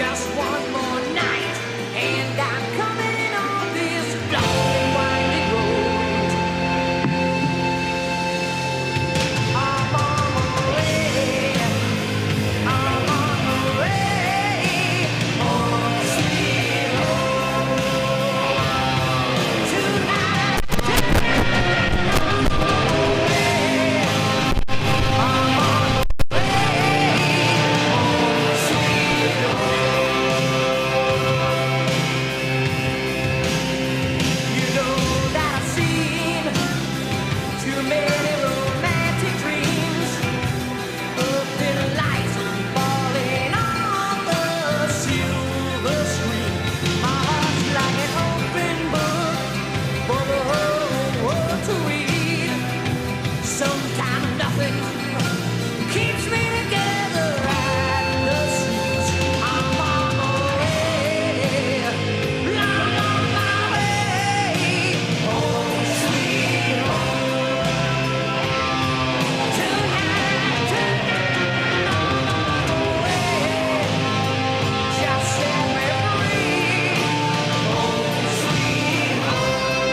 just one more night, and I'm coming on this long and winding road. I'm on my way. I'm on my way. Home, sweet home. Tonight, I'm on my way. I'm on my way. Home, sweet home. You know that I've seen too many romantic dreams of little lights falling on the silver screen. My heart's like an open book for the whole world to read. Sometimes nothing keeps me together at the seams. I'm on my way. I'm on my way. Home, sweet home. Tonight, I'm on my way. Just set me free. Home, sweet home.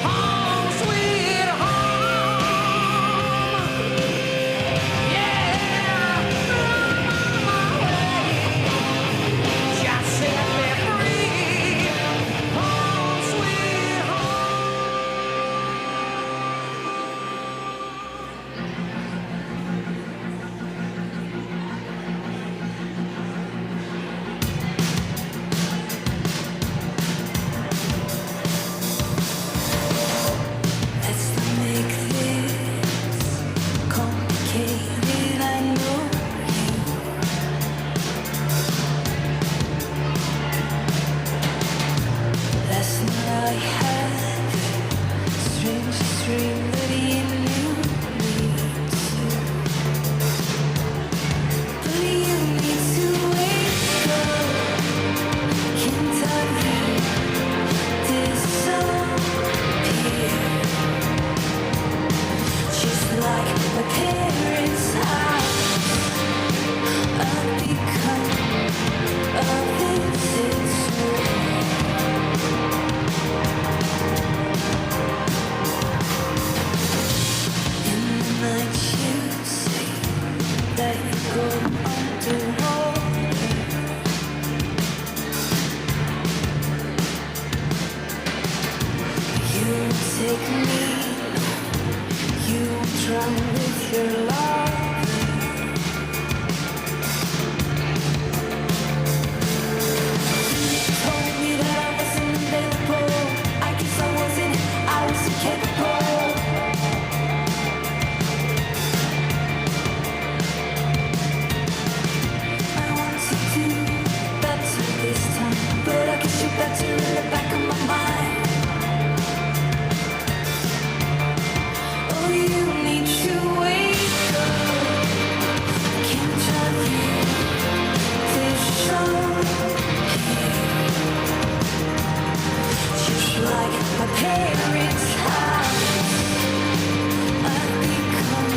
Home, sweet home. Yeah, I'm on my way. Just set me free. Home, sweet Let's not make this complicated. I know you. Last night I had a strange dream that you knew me too. But you need to wake up. Can't I disappear? Just like my parents' house, I've become a visitor. In the night you say that you go underwater. You take me. You drown with your love. Told me that I wasn't available. I guess I wasn't. I was incapable. I want to do better this time, but I guess you're better in the back of my mind. Oh, you need to wake up. Can't tell you this show here. Just like my parents' house, I've become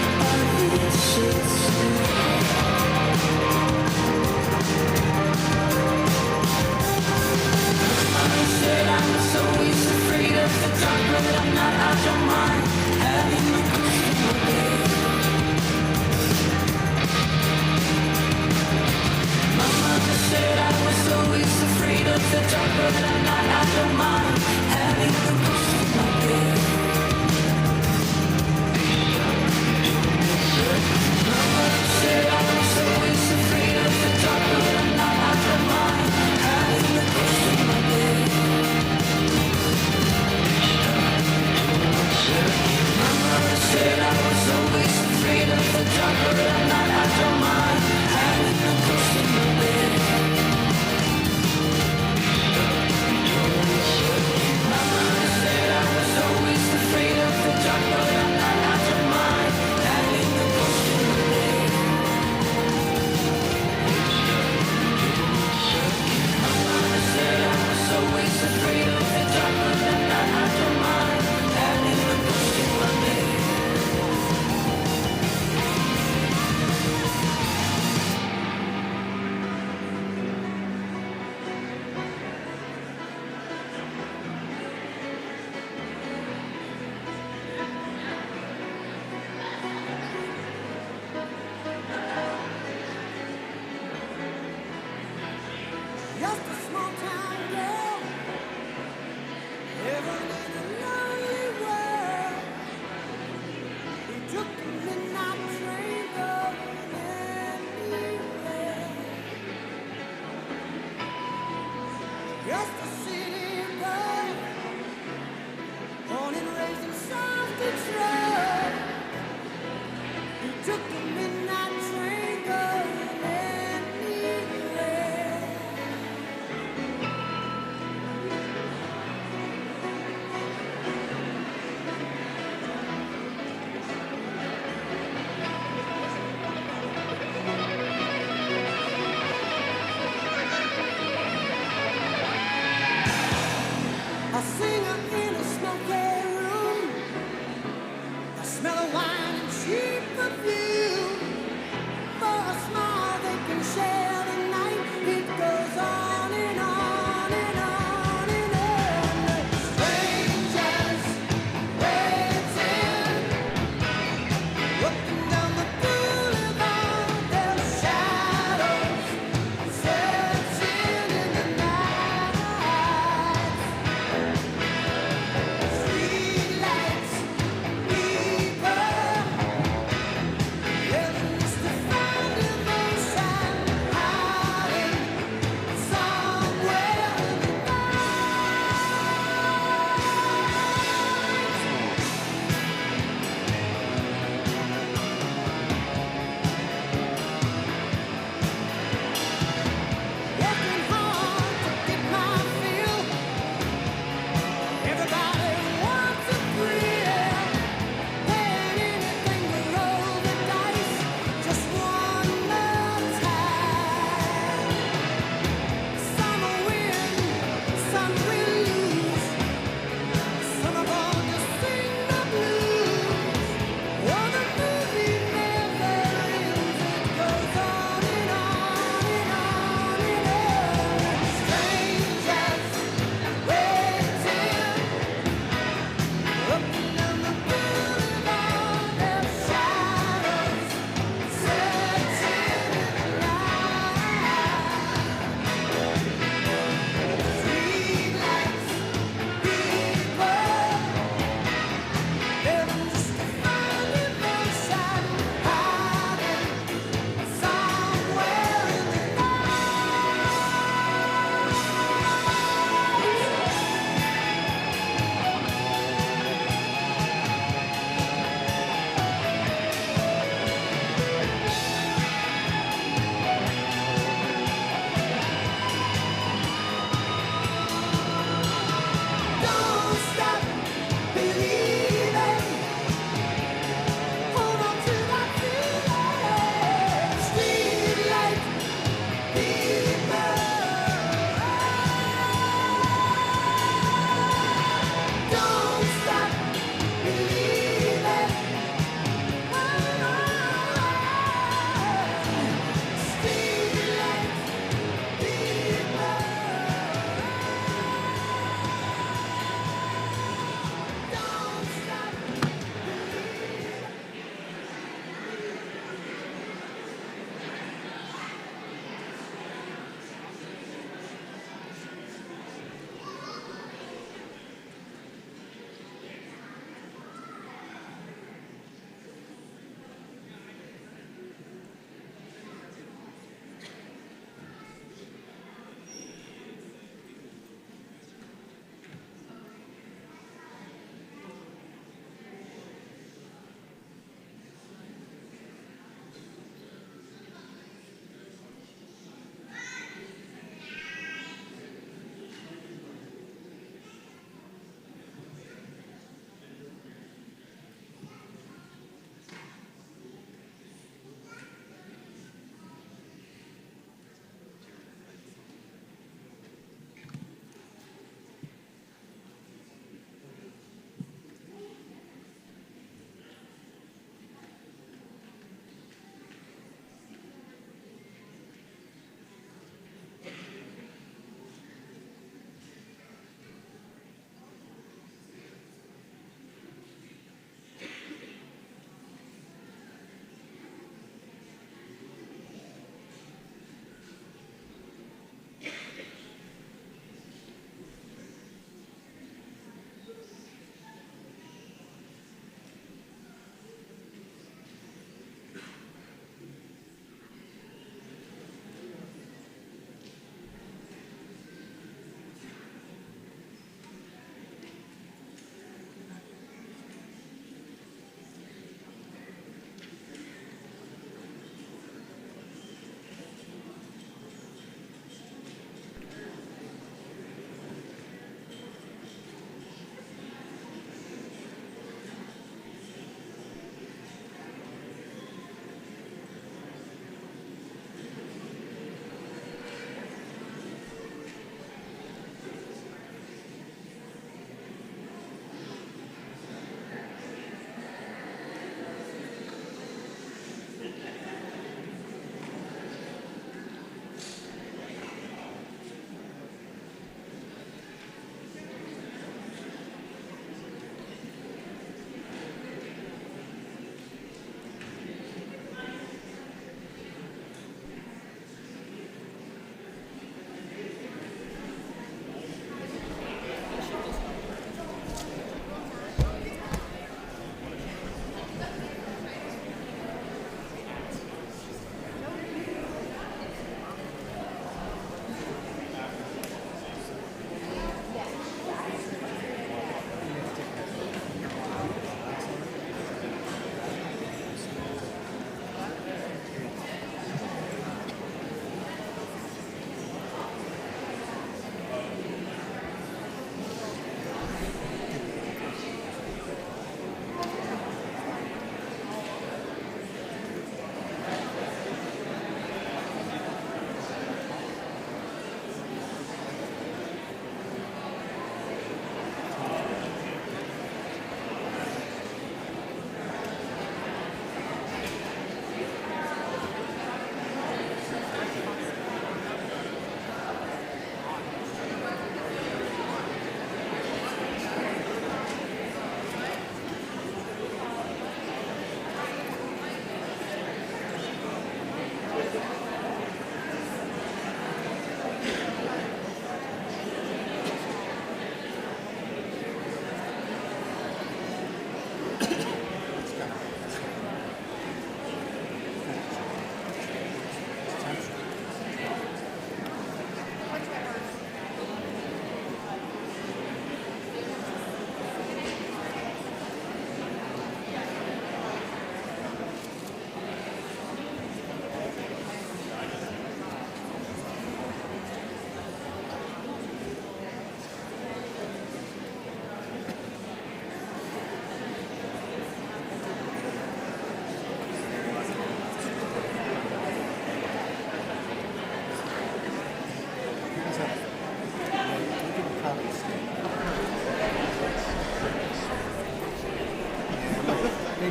a visitor. Mama said I was always afraid of the dark, but I'm not out of mind. Having no ghost in my bed. My mother said I was always afraid of the dark, but I'm not out of mind. Having no ghost in my bed.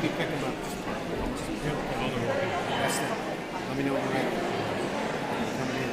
maybe pick them up. That's it. Let me know when you're ready. Coming in.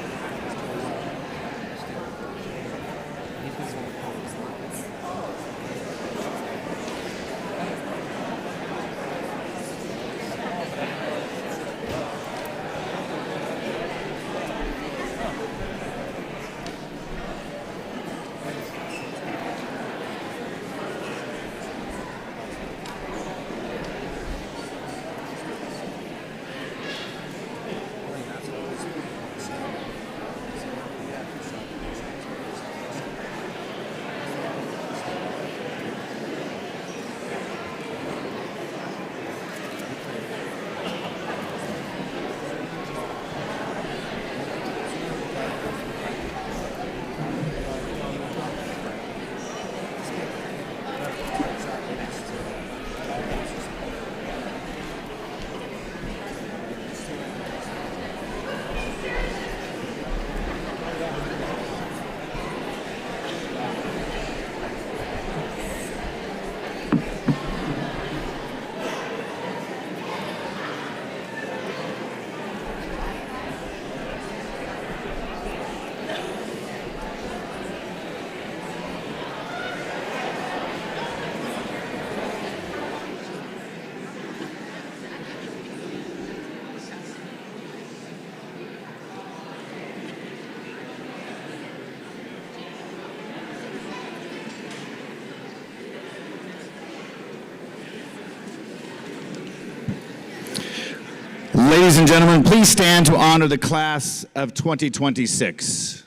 Ladies and gentlemen, please stand to honor the class of 2026.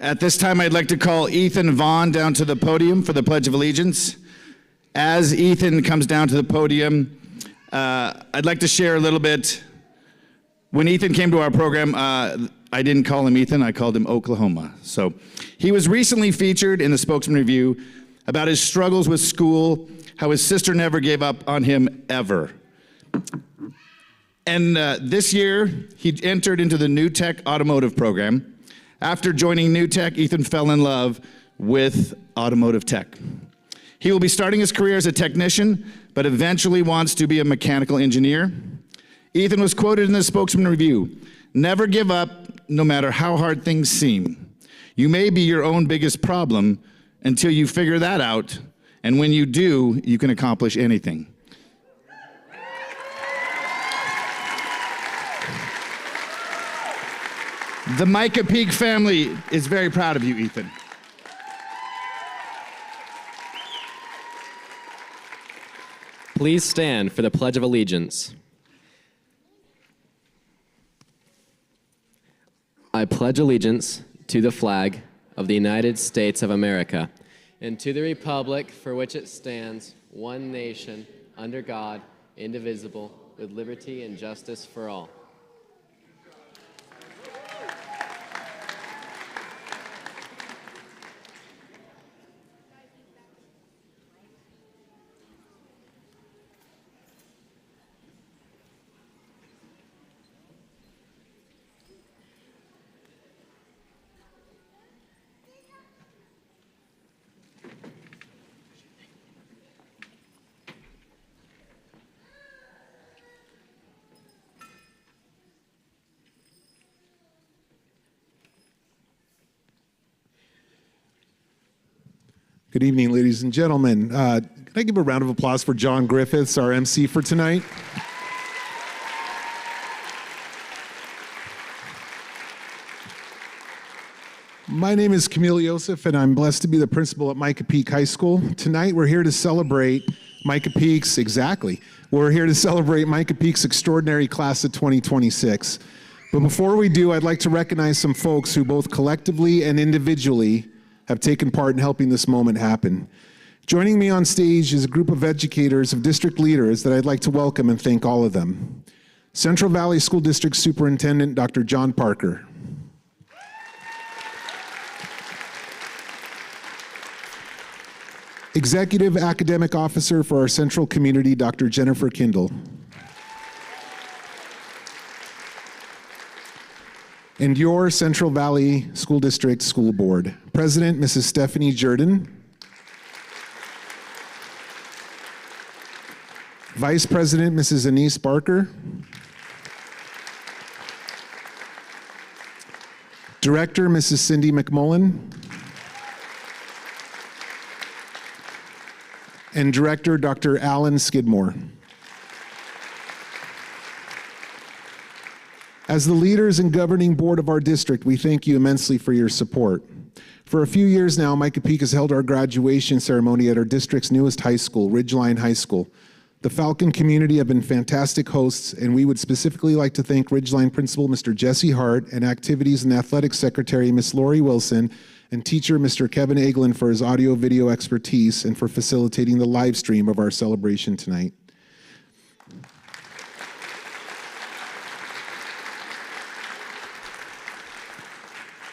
At this time, I'd like to call Ethan Vaughn down to the podium for the Pledge of Allegiance. As Ethan comes down to the podium, I'd like to share a little bit. When Ethan came to our program, I didn't call him Ethan, I called him Oklahoma. So he was recently featured in the Spokesman Review about his struggles with school, how his sister never gave up on him ever. And this year, he entered into the New Tech Automotive program. After joining New Tech, Ethan fell in love with automotive tech. He will be starting his career as a technician, but eventually wants to be a mechanical engineer. Ethan was quoted in the Spokesman Review, "Never give up, no matter how hard things seem. You may be your own biggest problem until you figure that out, and when you do, you can accomplish anything." The Mica Peak family is very proud of you, Ethan. Please stand for the Pledge of Allegiance. I pledge allegiance to the flag of the United States of America and to the republic for which it stands, one nation, under God, indivisible, with liberty and justice for all. Good evening, ladies and gentlemen. Can I give a round of applause for John Griffiths, our MC for tonight? My name is Camille Yosef, and I'm blessed to be the principal at Mica Peak High School. Tonight, we're here to celebrate Mica Peak's, we're here to celebrate Mica Peak's extraordinary class of 2026. But before we do, I'd like to recognize some folks who both collectively and individually have taken part in helping this moment happen. Joining me on stage is a group of educators, of district leaders that I'd like to welcome and thank all of them. Central Valley School District Superintendent, Dr. John Parker. Executive Academic Officer for our Central Community, Dr. Jennifer Kindle. And your Central Valley School District School Board. President, Mrs. Stephanie Jordan. Vice President, Mrs. Anise Barker. Director, Mrs. Cindy McMullen. And Director, Dr. Alan Skidmore. As the leaders and governing board of our district, we thank you immensely for your support. For a few years now, Mica Peak has held our graduation ceremony at our district's newest high school, Ridgeline High School. The Falcon community have been fantastic hosts, and we would specifically like to thank Ridgeline Principal Mr. Jesse Hart and Activities and Athletics Secretary Ms. Lori Wilson and teacher Mr. Kevin Eglin for his audio-video expertise and for facilitating the live stream of our celebration tonight.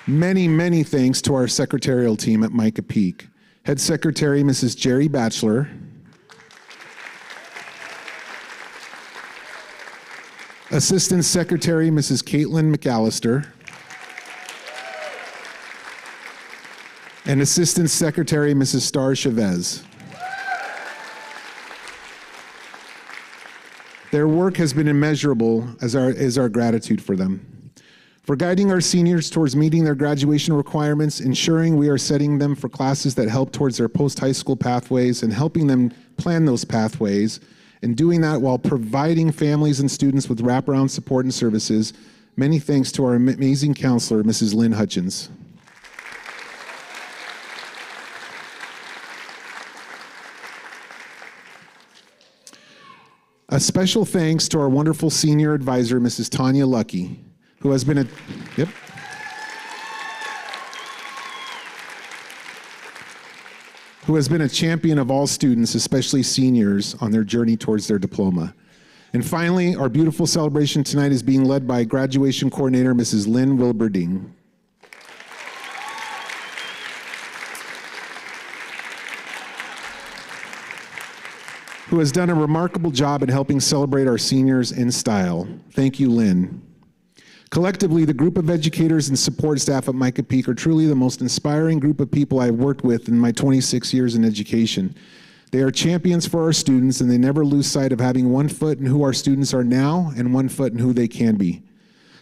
Many, many thanks to our secretarial team at Mica Peak. Head Secretary Mrs. Jerry Batchelor, Assistant Secretary Mrs. Caitlin McAllister, and Assistant Secretary Mrs. Star Chavez. Their work has been immeasurable, as is our gratitude for them. For guiding our seniors towards meeting their graduation requirements, ensuring we are setting them for classes that help towards their post-high school pathways and helping them plan those pathways, and doing that while providing families and students with wraparound support and services. Many thanks to our amazing counselor, Mrs. Lynn Hutchins. A special thanks to our wonderful senior advisor, Mrs. Tanya Lucky, who has been who has been a champion of all students, especially seniors, on their journey towards their diploma. And finally, our beautiful celebration tonight is being led by graduation coordinator, Mrs. Lynn Wilberding. Who has done a remarkable job in helping celebrate our seniors in style. Thank you, Lynn. Collectively, the group of educators and support staff at Mica Peak are truly the most inspiring group of people I've worked with in my 26 years in education. They are champions for our students, and they never lose sight of having one foot in who our students are now and one foot in who they can be.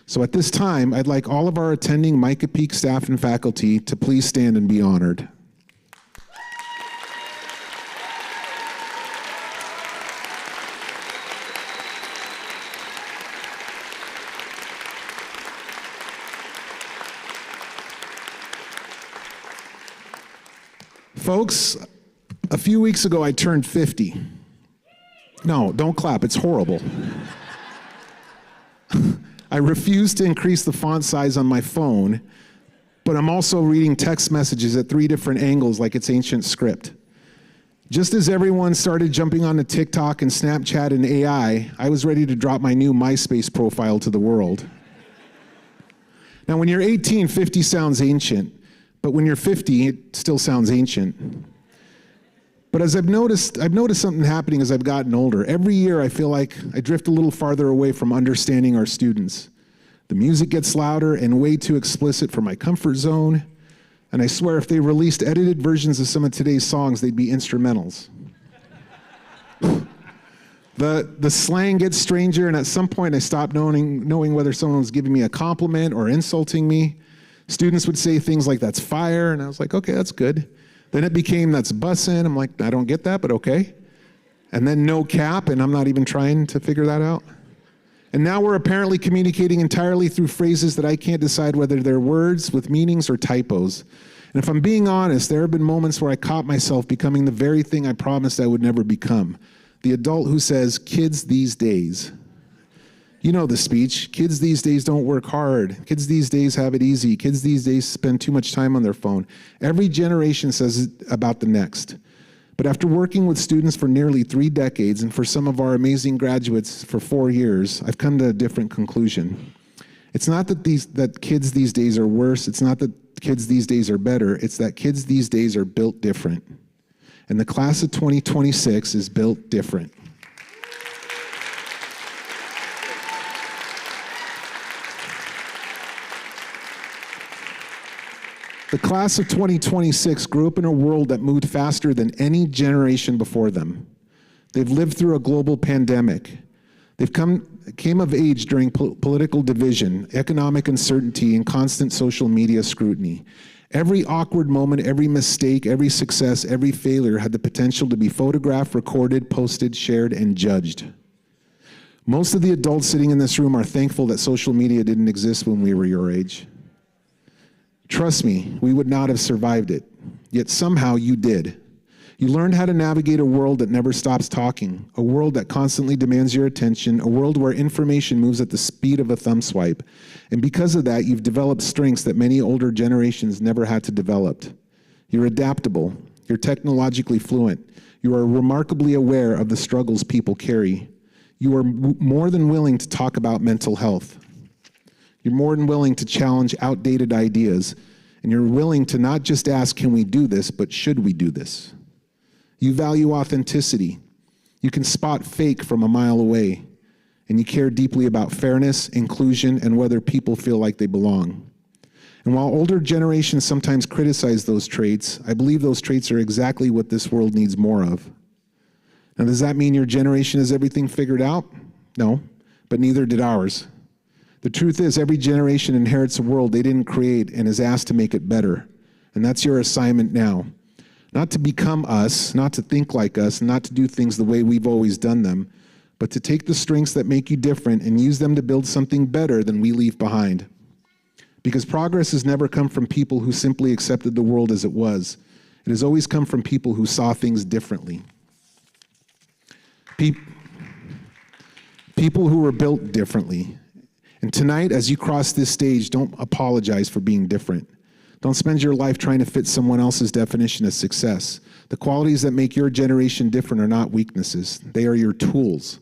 So at this time, I'd like all of our attending Mica Peak staff and faculty to please stand and be honored. Folks, a few weeks ago I turned 50. No, don't clap, it's horrible. I refuse to increase the font size on my phone, but I'm also reading text messages at 3 different angles like it's ancient script. Just as everyone started jumping onto TikTok and Snapchat and AI, I was ready to drop my new MySpace profile to the world. Now, when you're 18, 50 sounds ancient. But when you're 50, it still sounds ancient. But as I've noticed something happening as I've gotten older. Every year I feel like I drift a little farther away from understanding our students. The music gets louder and way too explicit for my comfort zone. And I swear if they released edited versions of some of today's songs, they'd be instrumentals. The slang gets stranger, and at some point I stopped knowing whether someone was giving me a compliment or insulting me. Students would say things like, "That's fire," and I was like, okay, that's good. Then it became, "That's bussin'." I'm like, I don't get that, but okay. And then "no cap," and I'm not even trying to figure that out. And now we're apparently communicating entirely through phrases that I can't decide whether they're words with meanings or typos. And if I'm being honest, there have been moments where I caught myself becoming the very thing I promised I would never become. The adult who says, "Kids these days." You know the speech. Kids these days don't work hard. Kids these days have it easy. Kids these days spend too much time on their phone. Every generation says it about the next. But after working with students for nearly 3 decades, and for some of our amazing graduates for 4 years, I've come to a different conclusion. It's not that kids these days are worse. It's not that kids these days are better. It's that kids these days are built different. And the class of 2026 is built different. The class of 2026 grew up in a world that moved faster than any generation before them. They've lived through a global pandemic. They've came of age during political division, economic uncertainty, and constant social media scrutiny. Every awkward moment, every mistake, every success, every failure had the potential to be photographed, recorded, posted, shared, and judged. Most of the adults sitting in this room are thankful that social media didn't exist when we were your age. Trust me, we would not have survived it. Yet somehow you did. You learned how to navigate a world that never stops talking, a world that constantly demands your attention, a world where information moves at the speed of a thumb swipe. And because of that, you've developed strengths that many older generations never had to develop. You're adaptable. You're technologically fluent. You are remarkably aware of the struggles people carry. You are more than willing to talk about mental health. You're more than willing to challenge outdated ideas, and you're willing to not just ask, can we do this, but should we do this? You value authenticity. You can spot fake from a mile away, and you care deeply about fairness, inclusion, and whether people feel like they belong. And while older generations sometimes criticize those traits, I believe those traits are exactly what this world needs more of. Now, does that mean your generation has everything figured out? No, but neither did ours. The truth is, every generation inherits a world they didn't create and is asked to make it better. And that's your assignment now. Not to become us, not to think like us, not to do things the way we've always done them, but to take the strengths that make you different and use them to build something better than we leave behind. Because progress has never come from people who simply accepted the world as it was. It has always come from people who saw things differently. People who were built differently. And tonight, as you cross this stage, don't apologize for being different. Don't spend your life trying to fit someone else's definition of success. The qualities that make your generation different are not weaknesses. They are your tools.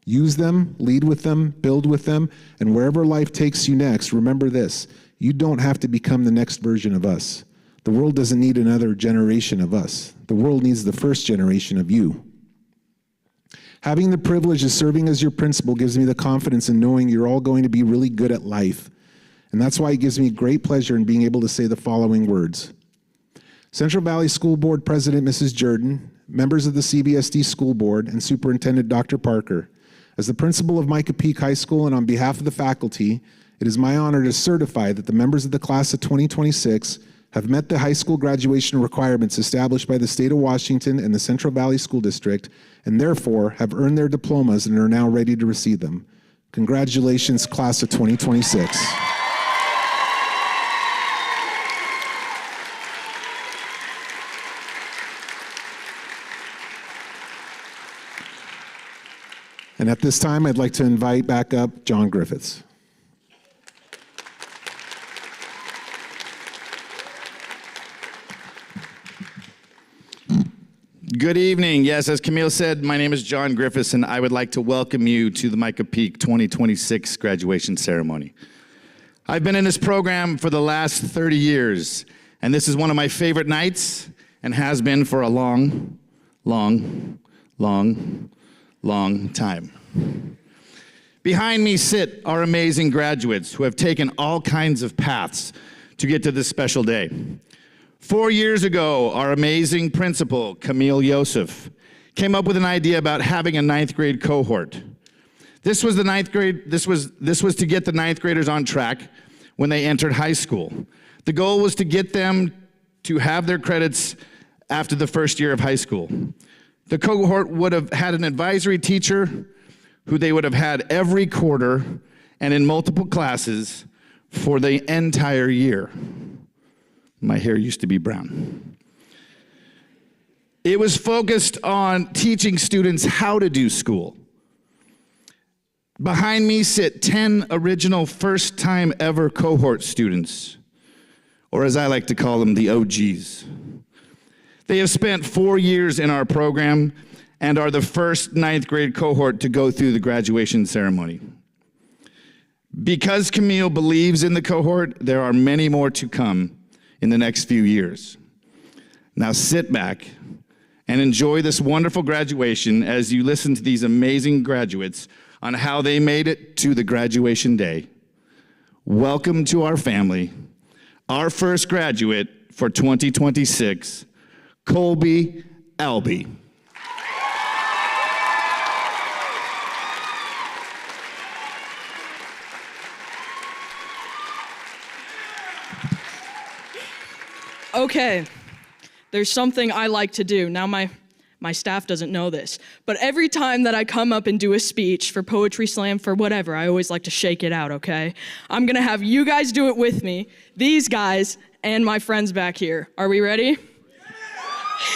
Use them, lead with them, build with them, and wherever life takes you next, remember this: you don't have to become the next version of us. The world doesn't need another generation of us. The world needs the first generation of you. Having the privilege of serving as your principal gives me the confidence in knowing you're all going to be really good at life. And that's why it gives me great pleasure in being able to say the following words. Central Valley School Board President Mrs. Jordan, members of the CVSD School Board, and Superintendent Dr. Parker, as the principal of Mica Peak High School and on behalf of the faculty, it is my honor to certify that the members of the class of 2026 have met the high school graduation requirements established by the state of Washington and the Central Valley School District, and therefore have earned their diplomas and are now ready to receive them. Congratulations, class of 2026. And at this time, I'd like to invite back up John Griffiths. Good evening. Yes, as Camille said, my name is John Griffiths, and I would like to welcome you to the Mica Peak 2026 graduation ceremony. I've been in this program for the last 30 years, and this is one of my favorite nights, and has been for a long, long, long, long time. Behind me sit our amazing graduates who have taken all kinds of paths to get to this special day. 4 years ago, our amazing principal, Camille Yosef, came up with an idea about having a ninth grade cohort. This was to get the ninth graders on track when they entered high school. The goal was to get them to have their credits after the first year of high school. The cohort would have had an advisory teacher who they would have had every quarter and in multiple classes for the entire year. My hair used to be brown. It was focused on teaching students how to do school. Behind me sit 10 original first-time ever cohort students, or as I like to call them, the OGs. They have spent 4 years in our program and are the first ninth grade cohort to go through the graduation ceremony. Because Camille believes in the cohort, there are many more to come in the next few years. Now sit back and enjoy this wonderful graduation as you listen to these amazing graduates on how they made it to the graduation day. Welcome to our family, our first graduate for 2026, Colby Albee. Okay, there's something I like to do. Now my staff doesn't know this, but every time that I come up and do a speech for Poetry Slam, for whatever, I always like to shake it out, okay? I'm gonna have you guys do it with me, these guys, and my friends back here. Are we ready?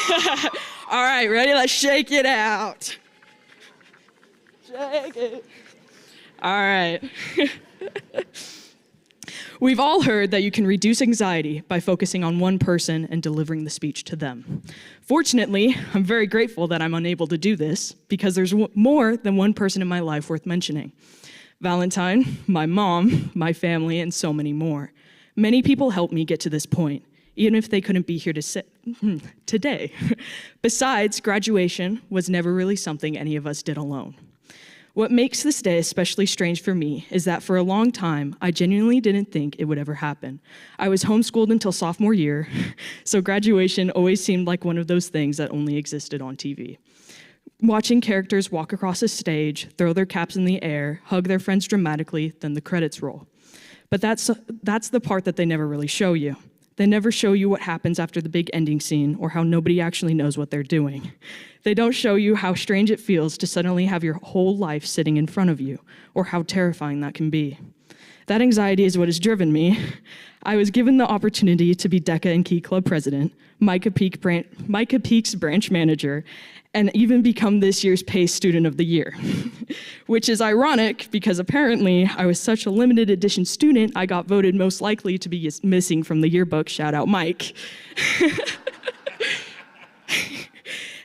Yeah! All right, ready? Let's shake it out. Shake it. All right. We've all heard that you can reduce anxiety by focusing on one person and delivering the speech to them. Fortunately, I'm very grateful that I'm unable to do this because there's more than one person in my life worth mentioning. Valentine, my mom, my family, and so many more. Many people helped me get to this point, even if they couldn't be here today. Besides, graduation was never really something any of us did alone. What makes this day especially strange for me is that for a long time, I genuinely didn't think it would ever happen. I was homeschooled until sophomore year, so graduation always seemed like one of those things that only existed on TV. Watching characters walk across a stage, throw their caps in the air, hug their friends dramatically, then the credits roll. But that's the part that they never really show you. They never show you what happens after the big ending scene or how nobody actually knows what they're doing. They don't show you how strange it feels to suddenly have your whole life sitting in front of you or how terrifying that can be. That anxiety is what has driven me. I was given the opportunity to be DECA and Key Club president, Mica Peak's branch manager, and even become this year's PACE Student of the Year. Which is ironic because apparently I was such a limited edition student, I got voted most likely to be missing from the yearbook. Shout out Mike.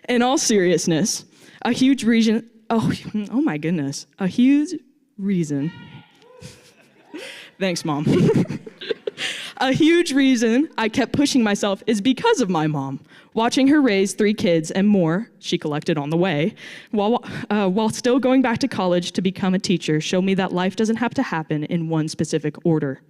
In all seriousness, a huge reason, oh my goodness, a huge reason. Thanks, Mom. A huge reason I kept pushing myself is because of my mom. Watching her raise 3 kids and more, she collected on the way, while still going back to college to become a teacher, showed me that life doesn't have to happen in one specific order.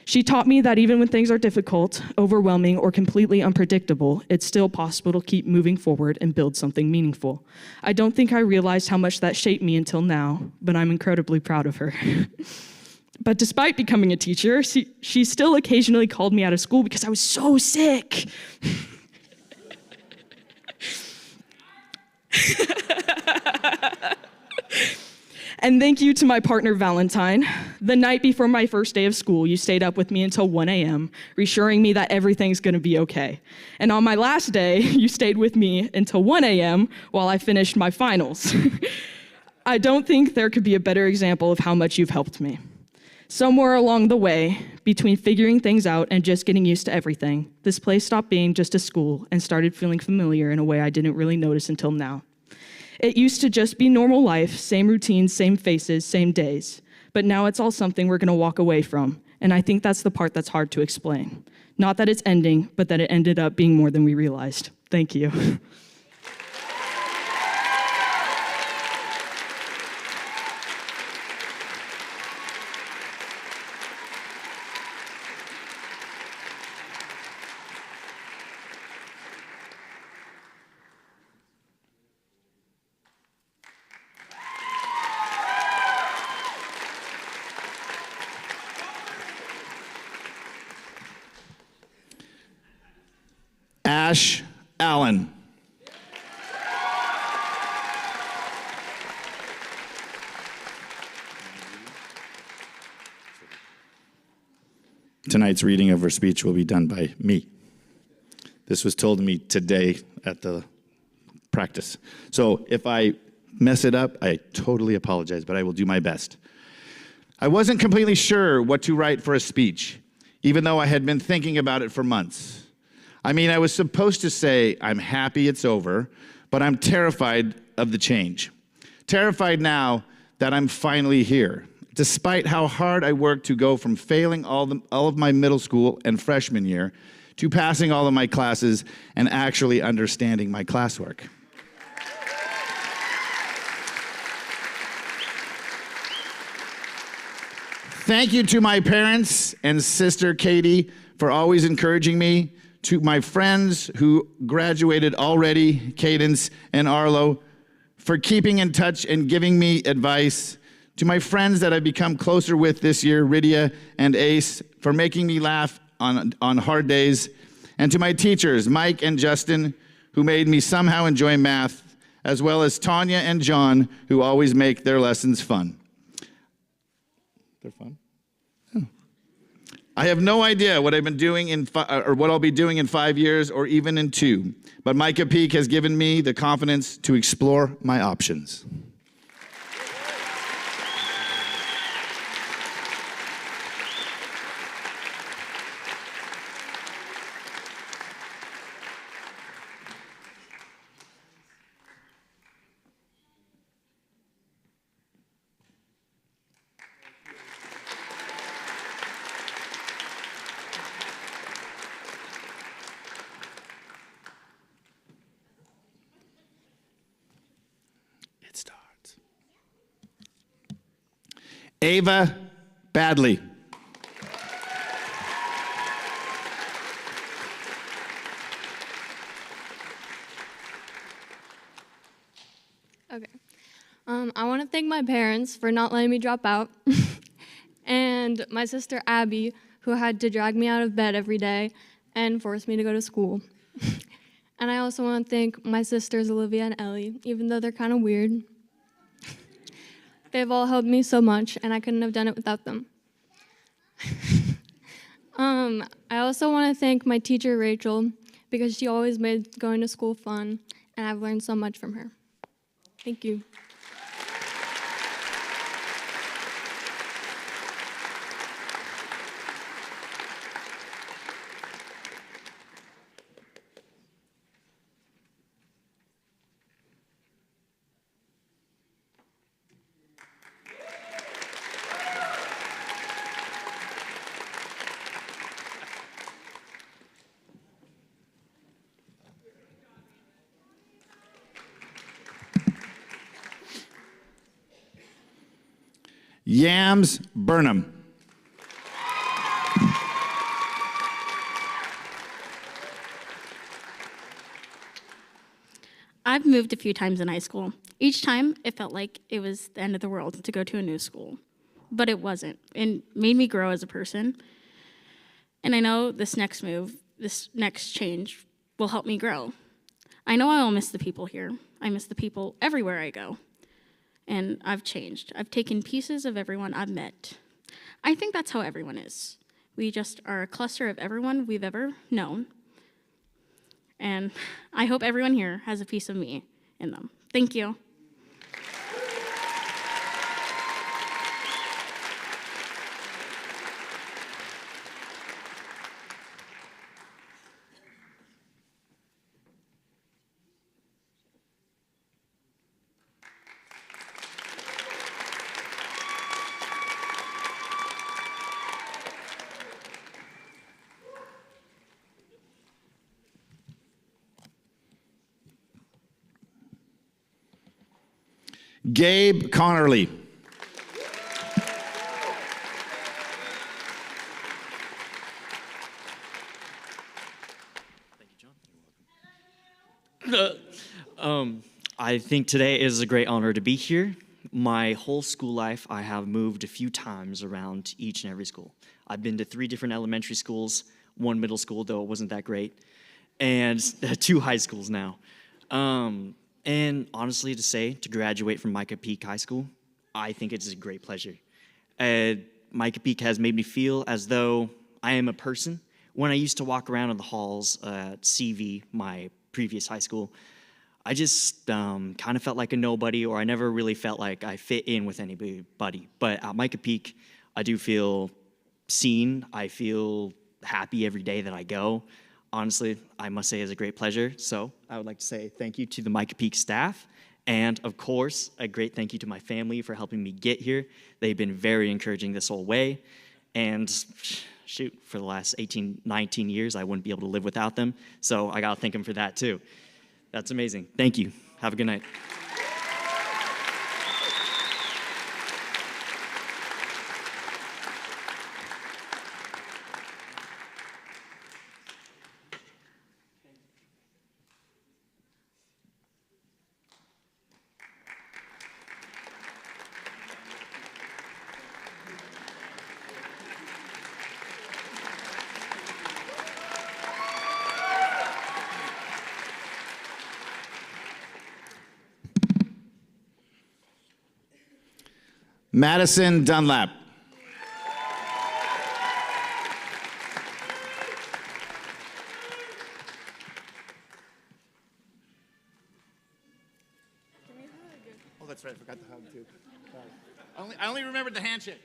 She taught me that even when things are difficult, overwhelming, or completely unpredictable, it's still possible to keep moving forward and build something meaningful. I don't think I realized how much that shaped me until now, but I'm incredibly proud of her. But despite becoming a teacher, she still occasionally called me out of school because I was so sick. And thank you to my partner, Valentine. The night before my first day of school, you stayed up with me until 1 a.m., reassuring me that everything's gonna be okay. And on my last day, you stayed with me until 1 a.m. while I finished my finals. I don't think there could be a better example of how much you've helped me. Somewhere along the way, between figuring things out and just getting used to everything, this place stopped being just a school and started feeling familiar in a way I didn't really notice until now. It used to just be normal life, same routines, same faces, same days. But now it's all something we're gonna walk away from. And I think that's the part that's hard to explain. Not that it's ending, but that it ended up being more than we realized. Thank you. Ash Allen. Tonight's reading of her speech will be done by me. This was told to me today at the practice. So if I mess it up, I totally apologize, but I will do my best. I wasn't completely sure what to write for a speech, even though I had been thinking about it for months. I mean, I was supposed to say, I'm happy it's over, but I'm terrified of the change. Terrified now that I'm finally here, despite how hard I worked to go from failing all of my middle school and freshman year to passing all of my classes and actually understanding my classwork. Thank you to my parents and sister Katie for always encouraging me, to my friends who graduated already, Cadence and Arlo, for keeping in touch and giving me advice, to my friends that I've become closer with this year, Rydia and Ace, for making me laugh on hard days, and to my teachers, Mike and Justin, who made me somehow enjoy math, as well as Tanya and John, who always make their lessons fun. They're fun? I have no idea what I've been doing or what I'll be doing in 5 years or even in 2, but Mica Peak has given me the confidence to explore my options. It starts. Ava Badley. Okay. I want to thank my parents for not letting me drop out, and my sister Abby, who had to drag me out of bed every day and force me to go to school. And I also want to thank my sisters Olivia and Ellie, even though they're kind of weird. They've all helped me so much, and I couldn't have done it without them. I also want to thank my teacher, Rachel, because she always made going to school fun, and I've learned so much from her. Thank you. Yams Burnham. I've moved a few times in high school. Each time, it felt like it was the end of the world to go to a new school. But it wasn't. It made me grow as a person. And I know this next move, this next change, will help me grow. I know I will miss the people here. I miss the people everywhere I go. And I've changed. I've taken pieces of everyone I've met. I think that's how everyone is. We just are a cluster of everyone we've ever known. And I hope everyone here has a piece of me in them. Thank you. Gabe Connerly. I think today is a great honor to be here. My whole school life, I have moved a few times around each and every school. I've been to 3 different elementary schools, 1 middle school, though it wasn't that great, and 2 high schools now. And honestly, to graduate from Mica Peak High School, I think it's a great pleasure. Mica Peak has made me feel as though I am a person. When I used to walk around in the halls at CV, my previous high school, I just kind of felt like a nobody, or I never really felt like I fit in with anybody. But at Mica Peak, I do feel seen. I feel happy every day that I go. Honestly, I must say it's a great pleasure. So I would like to say thank you to the Mica Peak staff. And of course, a great thank you to my family for helping me get here. They've been very encouraging this whole way. And shoot, for the last 18, 19 years, I wouldn't be able to live without them. So I got to thank them for that too. That's amazing. Thank you. Have a good night. Madison Dunlap. Oh, that's right. I forgot the hug, too. I only remembered the handshake.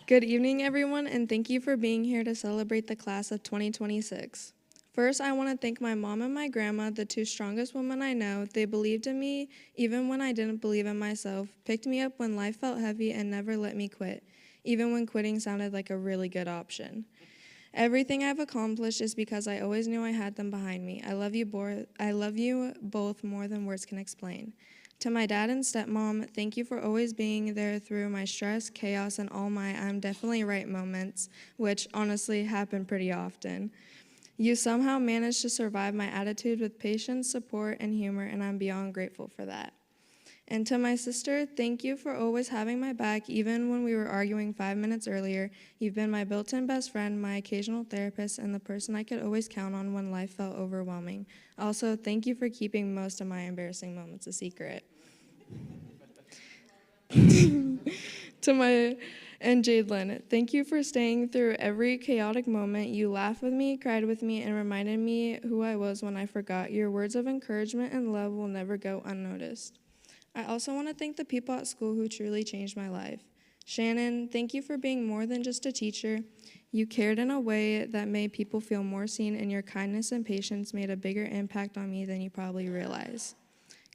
Good evening, everyone, and thank you for being here to celebrate the class of 2026. First, I want to thank my mom and my grandma, the 2 strongest women I know. They believed in me even when I didn't believe in myself, picked me up when life felt heavy, and never let me quit, even when quitting sounded like a really good option. Everything I've accomplished is because I always knew I had them behind me. I love you both more than words can explain. To my dad and stepmom, thank you for always being there through my stress, chaos, and all my I'm definitely right moments, which honestly happen pretty often. You somehow managed to survive my attitude with patience, support, and humor, and I'm beyond grateful for that. And to my sister, thank you for always having my back, even when we were arguing 5 minutes earlier. You've been my built-in best friend, my occasional therapist, and the person I could always count on when life felt overwhelming. Also, thank you for keeping most of my embarrassing moments a secret. To my And Jadelyn, thank you for staying through every chaotic moment. You laughed with me, cried with me, and reminded me who I was when I forgot. Your words of encouragement and love will never go unnoticed. I also want to thank the people at school who truly changed my life. Shannon, thank you for being more than just a teacher. You cared in a way that made people feel more seen, and your kindness and patience made a bigger impact on me than you probably realize.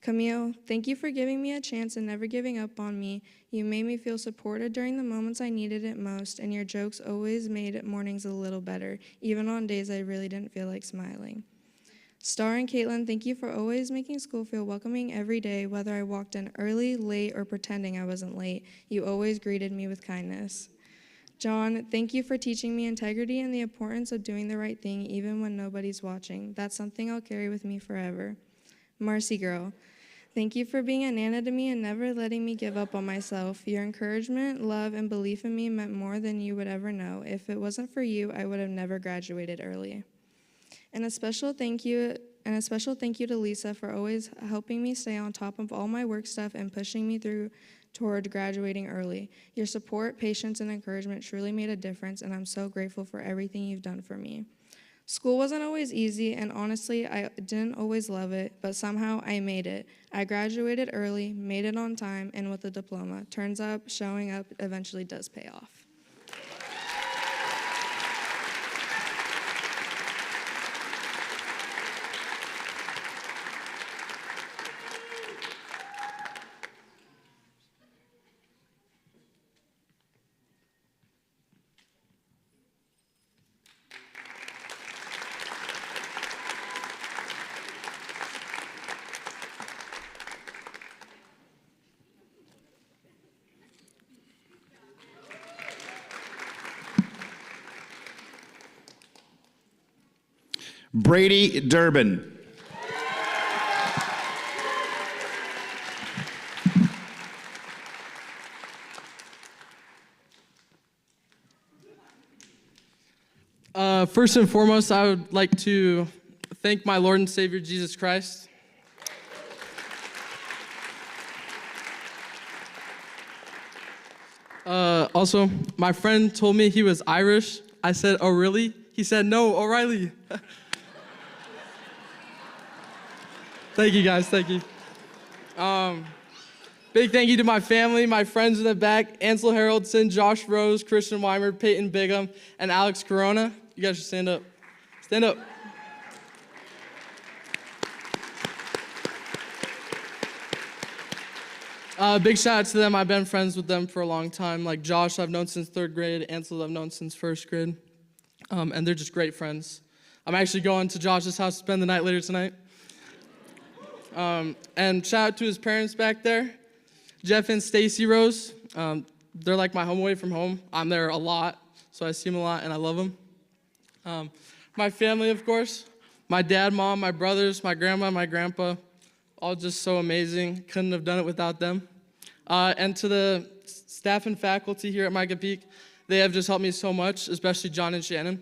Camille, thank you for giving me a chance and never giving up on me. You made me feel supported during the moments I needed it most, and your jokes always made mornings a little better, even on days I really didn't feel like smiling. Star and Caitlin, thank you for always making school feel welcoming every day, whether I walked in early, late, or pretending I wasn't late. You always greeted me with kindness. John, thank you for teaching me integrity and the importance of doing the right thing even when nobody's watching. That's something I'll carry with me forever. Marcy girl, thank you for being a Nana to me and never letting me give up on myself. Your encouragement, love, and belief in me meant more than you would ever know. If it wasn't for you, I would have never graduated early. And a special thank you to Lisa for always helping me stay on top of all my work stuff and pushing me through toward graduating early. Your support, patience, and encouragement truly made a difference, and I'm so grateful for everything you've done for me. School wasn't always easy, and honestly, I didn't always love it, but somehow I made it. I graduated early, made it on time, and with a diploma. Turns out showing up eventually does pay off. Brady Durbin. First and foremost, I would like to thank my Lord and Savior, Jesus Christ. Also, my friend told me he was Irish. I said, "Oh, really?" He said, "No, O'Reilly." Thank you, guys. Thank you. Big thank you to my family, my friends in the back, Ansel Haroldson, Josh Rose, Christian Weimer, Peyton Bigham, and Alex Corona. You guys should stand up. Stand up. Big shout out to them. I've been friends with them for a long time. Like Josh, I've known since 3rd grade. Ansel, I've known since 1st grade. And they're just great friends. I'm actually going to Josh's house to spend the night later tonight. And shout out to his parents back there, Jeff and Stacy Rose. They're like my home away from home. I'm there a lot, so I see them a lot, and I love them. My family, of course, my dad, mom, my brothers, my grandma, my grandpa, all just so amazing. Couldn't have done it without them. And to the staff and faculty here at Mica Peak, they have just helped me so much, especially John and Shannon.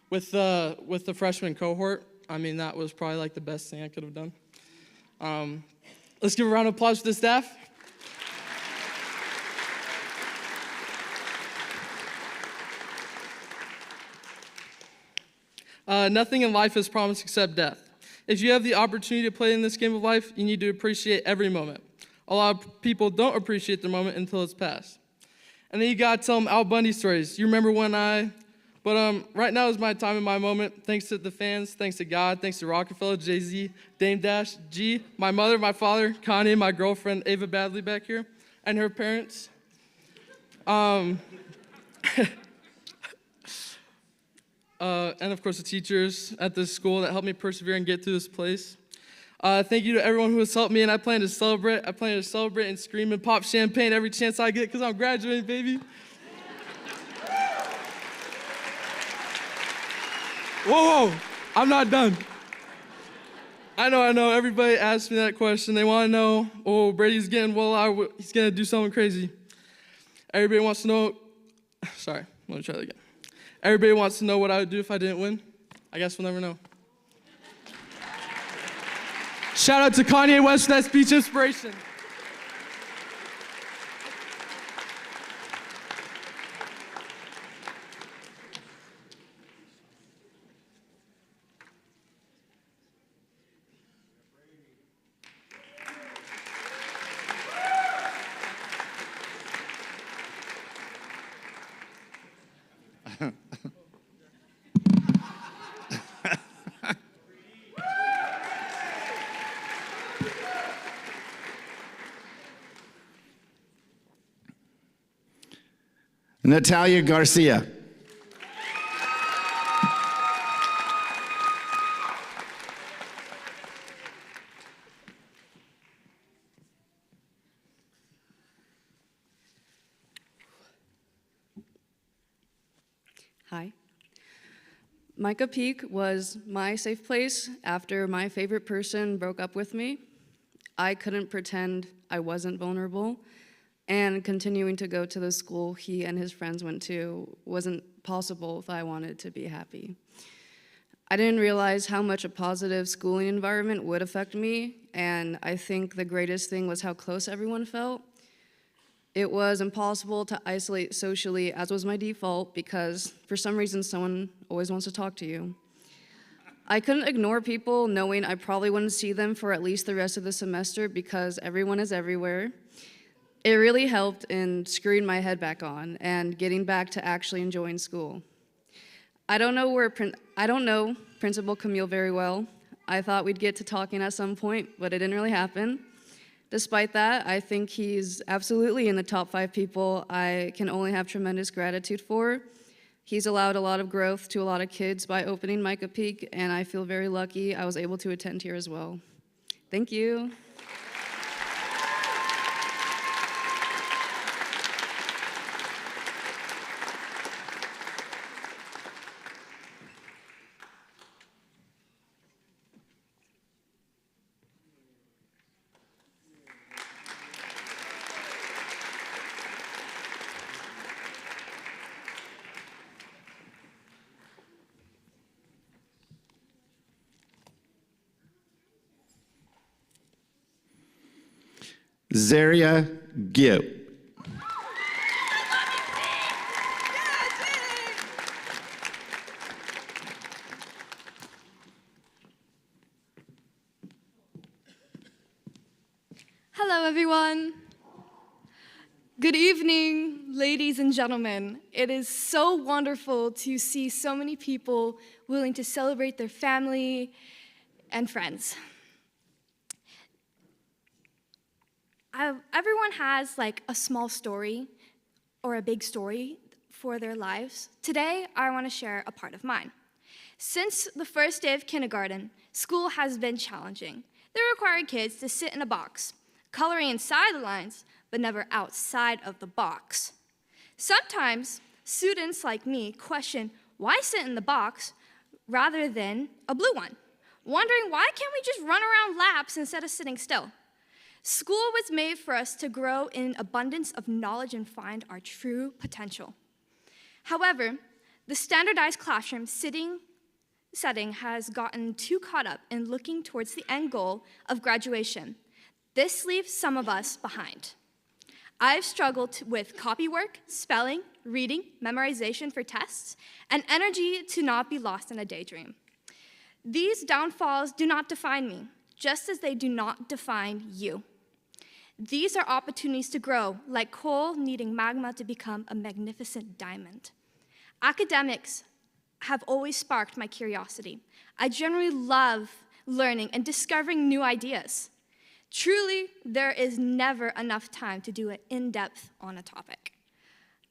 With the freshman cohort, I mean, that was probably like the best thing I could have done. Let's give a round of applause to the staff. Nothing in life is promised except death. If you have the opportunity to play in this game of life, you need to appreciate every moment. A lot of people don't appreciate the moment until it's past. And then you gotta tell them Al Bundy stories. You remember when But right now is my time and my moment. Thanks to the fans, thanks to God, thanks to Rockefeller, Jay-Z, Dame Dash, G, my mother, my father, my girlfriend, Ava Badley back here, and her parents. And of course the teachers at this school that helped me persevere and get through this place. Thank you to everyone who has helped me, and I plan to celebrate. I plan to celebrate and scream and pop champagne every chance I get because I'm graduating, baby. Whoa, I'm not done. I know, everybody asks me that question. They want to know, oh, Brady's getting well out, he's going to do something crazy. Everybody wants to know, sorry, let me try that again. Everybody wants to know what I would do if I didn't win. I guess we'll never know. Shout out to Kanye West for that speech inspiration. Natalia Garcia. Hi. Mica Peak was my safe place after my favorite person broke up with me. I couldn't pretend I wasn't vulnerable, and continuing to go to the school he and his friends went to wasn't possible if I wanted to be happy. I didn't realize how much a positive schooling environment would affect me, and I think the greatest thing was how close everyone felt. It was impossible to isolate socially, as was my default, because for some reason someone always wants to talk to you. I couldn't ignore people knowing I probably wouldn't see them for at least the rest of the semester because everyone is everywhere. It really helped in screwing my head back on and getting back to actually enjoying school. I don't know Principal Camille very well. I thought we'd get to talking at some point, but it didn't really happen. Despite that, I think he's absolutely in the top 5 people I can only have tremendous gratitude for. He's allowed a lot of growth to a lot of kids by opening Mica Peak, and I feel very lucky I was able to attend here as well. Thank you. Zaria Gill. Hello, everyone. Good evening, ladies and gentlemen. It is so wonderful to see so many people willing to celebrate their family and friends. Everyone has like a small story or a big story for their lives. Today, I want to share a part of mine. Since the first day of kindergarten, school has been challenging. They required kids to sit in a box, coloring inside the lines, but never outside of the box. Sometimes, students like me question why sit in the box rather than a blue one, wondering why can't we just run around laps instead of sitting still? School was made for us to grow in abundance of knowledge and find our true potential. However, the standardized classroom setting has gotten too caught up in looking towards the end goal of graduation. This leaves some of us behind. I've struggled with copy work, spelling, reading, memorization for tests, and energy to not be lost in a daydream. These downfalls do not define me, just as they do not define you. These are opportunities to grow, like coal needing magma to become a magnificent diamond. Academics have always sparked my curiosity. I generally love learning and discovering new ideas. Truly, there is never enough time to do it in depth on a topic,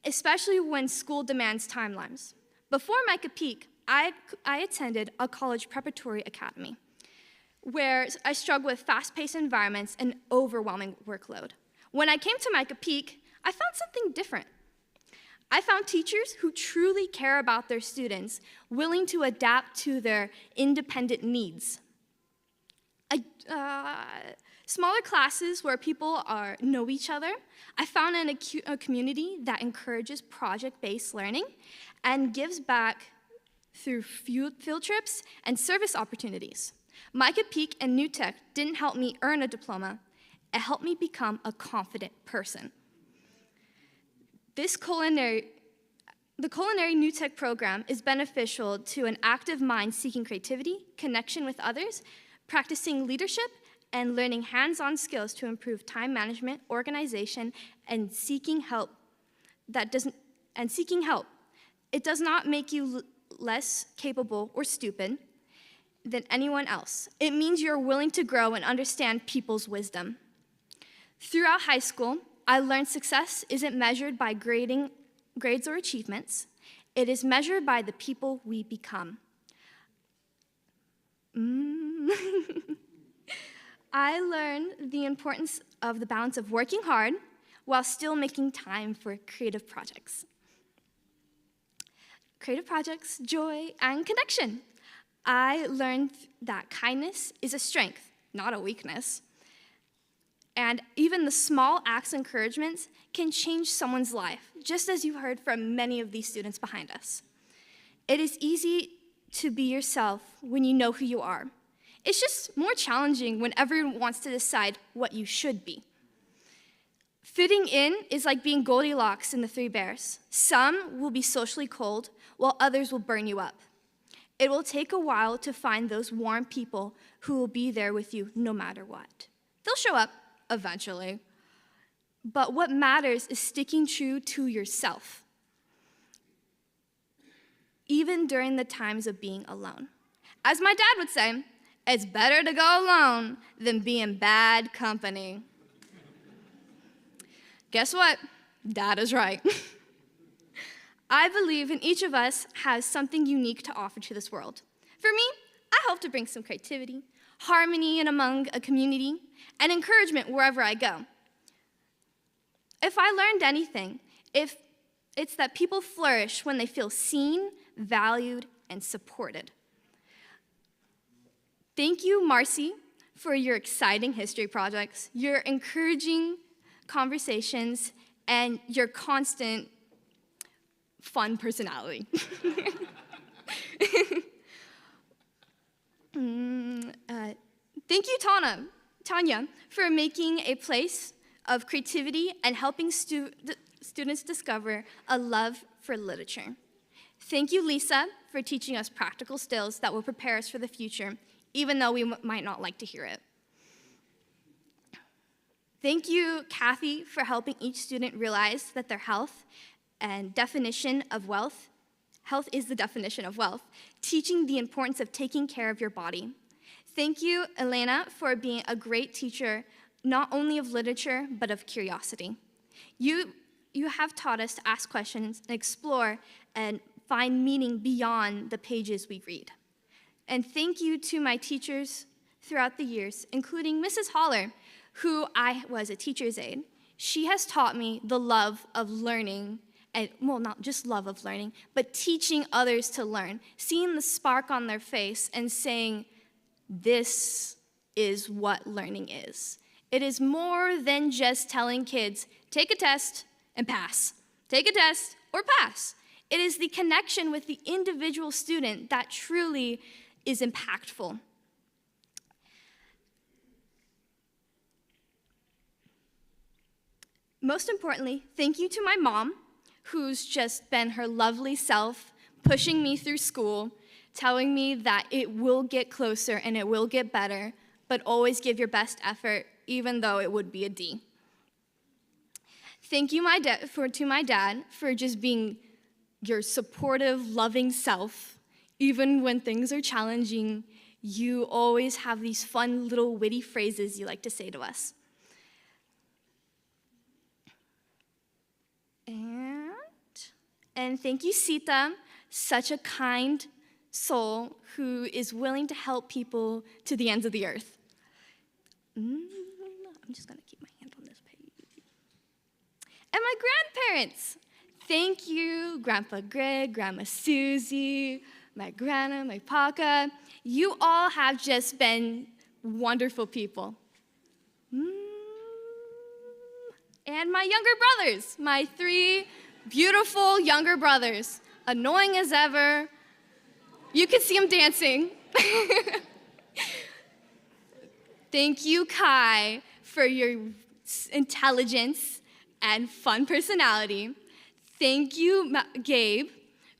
especially when school demands timelines. Before Mica Peak, I attended a college preparatory academy, where I struggled with fast-paced environments and overwhelming workload. When I came to Mica Peak, I found something different. I found teachers who truly care about their students, willing to adapt to their independent needs. Smaller classes where people know each other. I found a community that encourages project-based learning and gives back through field trips and service opportunities. Mica Peak and New Tech didn't help me earn a diploma. It helped me become a confident person. The culinary New Tech program is beneficial to an active mind seeking creativity, connection with others, practicing leadership, and learning hands-on skills to improve time management, organization, and seeking help. It does not make you less capable or stupid than anyone else. It means you're willing to grow and understand people's wisdom. Throughout high school, I learned success isn't measured by grades or achievements. It is measured by the people we become. I learned the importance of the balance of working hard while still making time for creative projects. Creative projects, joy, and connection. I learned that kindness is a strength, not a weakness. And even the small acts of encouragement can change someone's life, just as you heard from many of these students behind us. It is easy to be yourself when you know who you are. It's just more challenging when everyone wants to decide what you should be. Fitting in is like being Goldilocks in the Three Bears. Some will be socially cold, while others will burn you up. It will take a while to find those warm people who will be there with you no matter what. They'll show up eventually. But what matters is sticking true to yourself, even during the times of being alone. As my dad would say, it's better to go alone than be in bad company. Guess what? Dad is right. I believe in each of us has something unique to offer to this world. For me, I hope to bring some creativity, harmony in among a community, and encouragement wherever I go. If I learned anything, it's that people flourish when they feel seen, valued, and supported. Thank you, Marcy, for your exciting history projects, your encouraging conversations, and your constant fun personality. Thank you, Tanya, for making a place of creativity and helping students discover a love for literature. Thank you, Lisa, for teaching us practical skills that will prepare us for the future, even though we might not like to hear it. Thank you, Kathy, for helping each student realize that their health is the definition of wealth, teaching the importance of taking care of your body. Thank you, Elena, for being a great teacher, not only of literature, but of curiosity. You have taught us to ask questions and explore and find meaning beyond the pages we read. And thank you to my teachers throughout the years, including Mrs. Holler, who I was a teacher's aide. She has taught me the love of learning, and well, not just love of learning, but teaching others to learn, seeing the spark on their face and saying, this is what learning is. It is more than just telling kids, take a test and pass. Take a test or pass. It is the connection with the individual student that truly is impactful. Most importantly, thank you to my mom, who's just been her lovely self, pushing me through school, telling me that it will get closer and it will get better, but always give your best effort, even though it would be a D. Thank you to my dad for just being your supportive, loving self. Even when things are challenging, you always have these fun little witty phrases you like to say to us. And thank you, Sita, such a kind soul who is willing to help people to the ends of the earth. I'm just gonna keep my hand on this page. And my grandparents. Thank you, Grandpa Greg, Grandma Susie, my Grandma, my Paca. You all have just been wonderful people. And my younger brothers, my 3 beautiful younger brothers, annoying as ever. You can see them dancing. Thank you, Kai, for your intelligence and fun personality. Thank you, Gabe,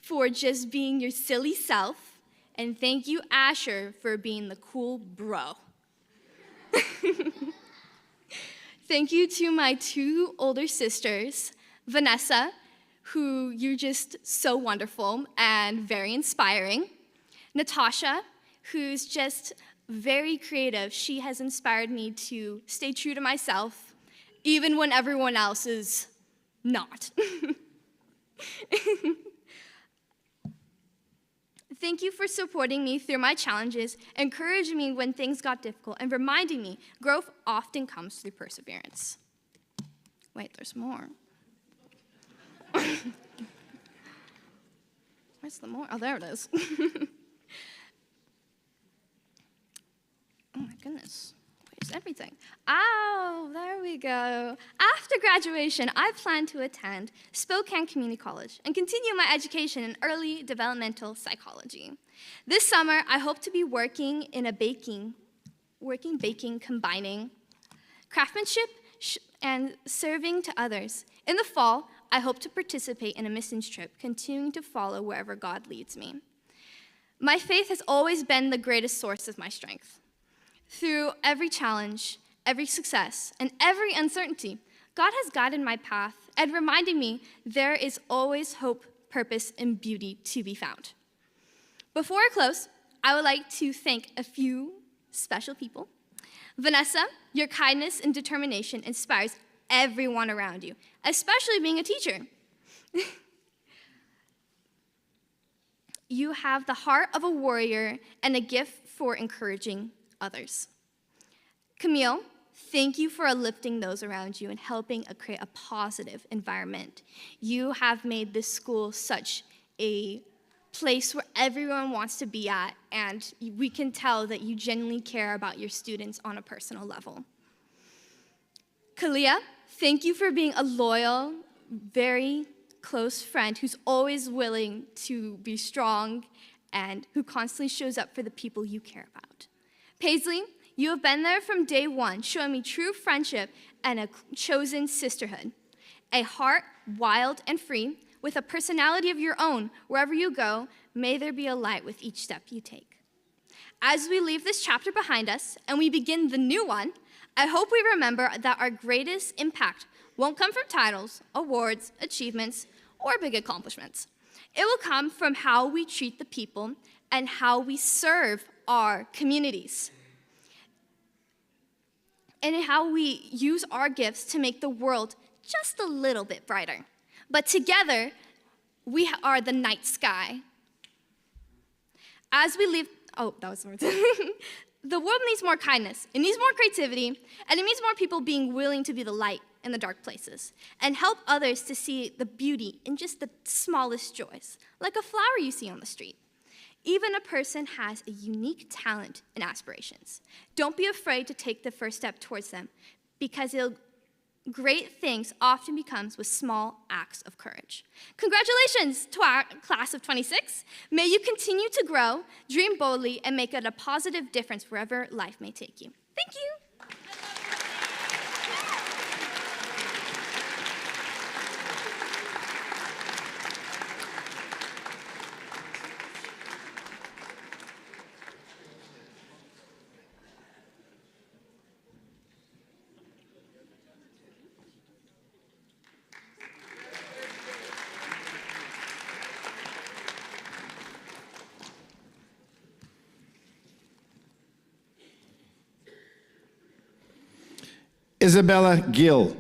for just being your silly self. And thank you, Asher, for being the cool bro. Thank you to my 2 older sisters, Vanessa, who you're just so wonderful and very inspiring. Natasha, who's just very creative. She has inspired me to stay true to myself, even when everyone else is not. Thank you for supporting me through my challenges, encouraging me when things got difficult, and reminding me growth often comes through perseverance. Wait, there's more. Where's the more? Oh, there it is. Oh my goodness. Where's everything? Oh, there we go. After graduation, I plan to attend Spokane Community College and continue my education in early developmental psychology. This summer, I hope to be working baking, combining craftsmanship and serving to others. In the fall, I hope to participate in a missions trip, continuing to follow wherever God leads me. My faith has always been the greatest source of my strength. Through every challenge, every success, and every uncertainty, God has guided my path and reminded me there is always hope, purpose, and beauty to be found. Before I close, I would like to thank a few special people. Vanessa, your kindness and determination inspires everyone around you, especially being a teacher. You have the heart of a warrior and a gift for encouraging others. Camille, thank you for uplifting those around you and helping create a positive environment. You have made this school such a place where everyone wants to be at, and we can tell that you genuinely care about your students on a personal level. Kalia, thank you for being a loyal, very close friend who's always willing to be strong and who constantly shows up for the people you care about. Paisley, you have been there from day one, showing me true friendship and a chosen sisterhood. A heart wild and free, with a personality of your own. Wherever you go, may there be a light with each step you take. As we leave this chapter behind us and we begin the new one, I hope we remember that our greatest impact won't come from titles, awards, achievements, or big accomplishments. It will come from how we treat the people and how we serve our communities, and how we use our gifts to make the world just a little bit brighter. But together, we are the night sky. As we leave, oh, that was words. The world needs more kindness, it needs more creativity, and it needs more people being willing to be the light in the dark places and help others to see the beauty in just the smallest joys, like a flower you see on the street. Even a person has a unique talent and aspirations. Don't be afraid to take the first step towards them, because great things often becomes with small acts of courage. Congratulations to our class of 26. May you continue to grow, dream boldly, and make it a positive difference wherever life may take you. Thank you. Isabella Gill.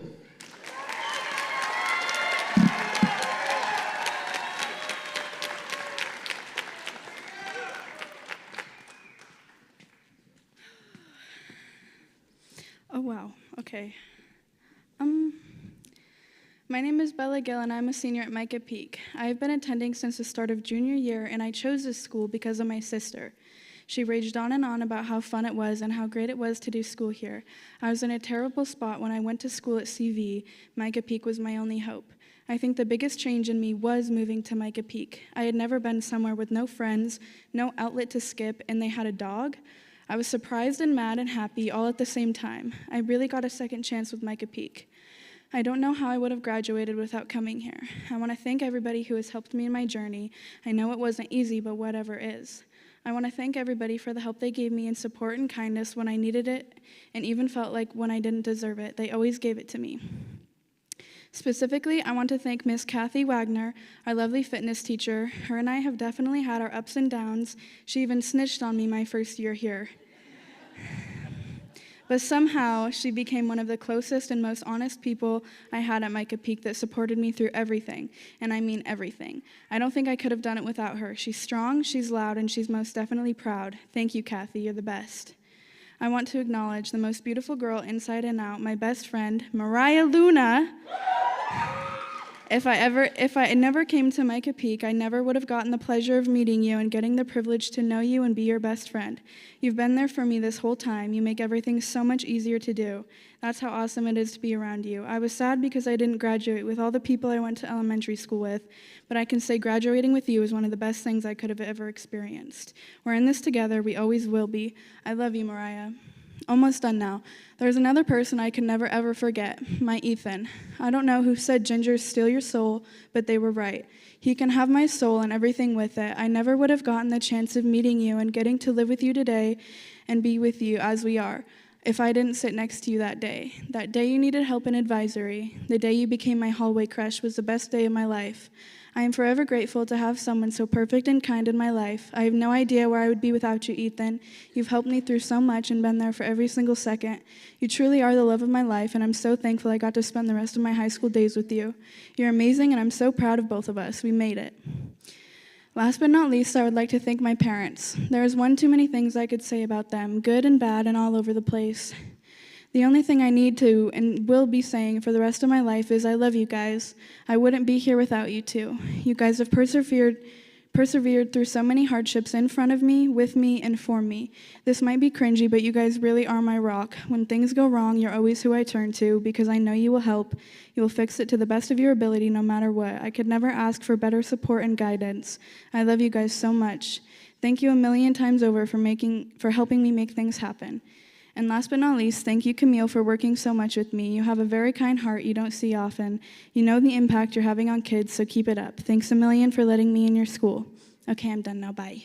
Oh, wow. Okay. My name is Bella Gill, and I'm a senior at Mica Peak. I've been attending since the start of junior year, and I chose this school because of my sister. She raged on and on about how fun it was and how great it was to do school here. I was in a terrible spot when I went to school at CV. Mica Peak was my only hope. I think the biggest change in me was moving to Mica Peak. I had never been somewhere with no friends, no outlet to skip, and they had a dog. I was surprised and mad and happy all at the same time. I really got a second chance with Mica Peak. I don't know how I would have graduated without coming here. I want to thank everybody who has helped me in my journey. I know it wasn't easy, but whatever is. I want to thank everybody for the help they gave me in support and kindness when I needed it, and even felt like when I didn't deserve it, they always gave it to me. Specifically, I want to thank Miss Kathy Wagner, our lovely fitness teacher. Her and I have definitely had our ups and downs. She even snitched on me my first year here. But somehow, she became one of the closest and most honest people I had at Mica Peak that supported me through everything, and I mean everything. I don't think I could have done it without her. She's strong, she's loud, and she's most definitely proud. Thank you, Kathy, you're the best. I want to acknowledge the most beautiful girl inside and out, my best friend, Mariah Luna. If I never came to Mica Peak, I never would have gotten the pleasure of meeting you and getting the privilege to know you and be your best friend. You've been there for me this whole time. You make everything so much easier to do. That's how awesome it is to be around you. I was sad because I didn't graduate with all the people I went to elementary school with, but I can say graduating with you is one of the best things I could have ever experienced. We're in this together. We always will be. I love you, Mariah. Almost done now. There's another person I can never ever forget, my Ethan. I don't know who said gingers steal your soul, but they were right. He can have my soul and everything with it. I never would have gotten the chance of meeting you and getting to live with you today and be with you as we are if I didn't sit next to you that day. That day you needed help in advisory. The day you became my hallway crush was the best day of my life. I am forever grateful to have someone so perfect and kind in my life. I have no idea where I would be without you, Ethan. You've helped me through so much and been there for every single second. You truly are the love of my life, and I'm so thankful I got to spend the rest of my high school days with you. You're amazing, and I'm so proud of both of us. We made it. Last but not least, I would like to thank my parents. There is one too many things I could say about them, good and bad and all over the place. The only thing I need to and will be saying for the rest of my life is I love you guys. I wouldn't be here without you two. You guys have persevered through so many hardships in front of me, with me, and for me. This might be cringy, but you guys really are my rock. When things go wrong, you're always who I turn to because I know you will help. You will fix it to the best of your ability no matter what. I could never ask for better support and guidance. I love you guys so much. Thank you a million times over for helping me make things happen. And last but not least, thank you, Camille, for working so much with me. You have a very kind heart you don't see often. You know the impact you're having on kids, so keep it up. Thanks a million for letting me in your school. Okay, I'm done now. Bye.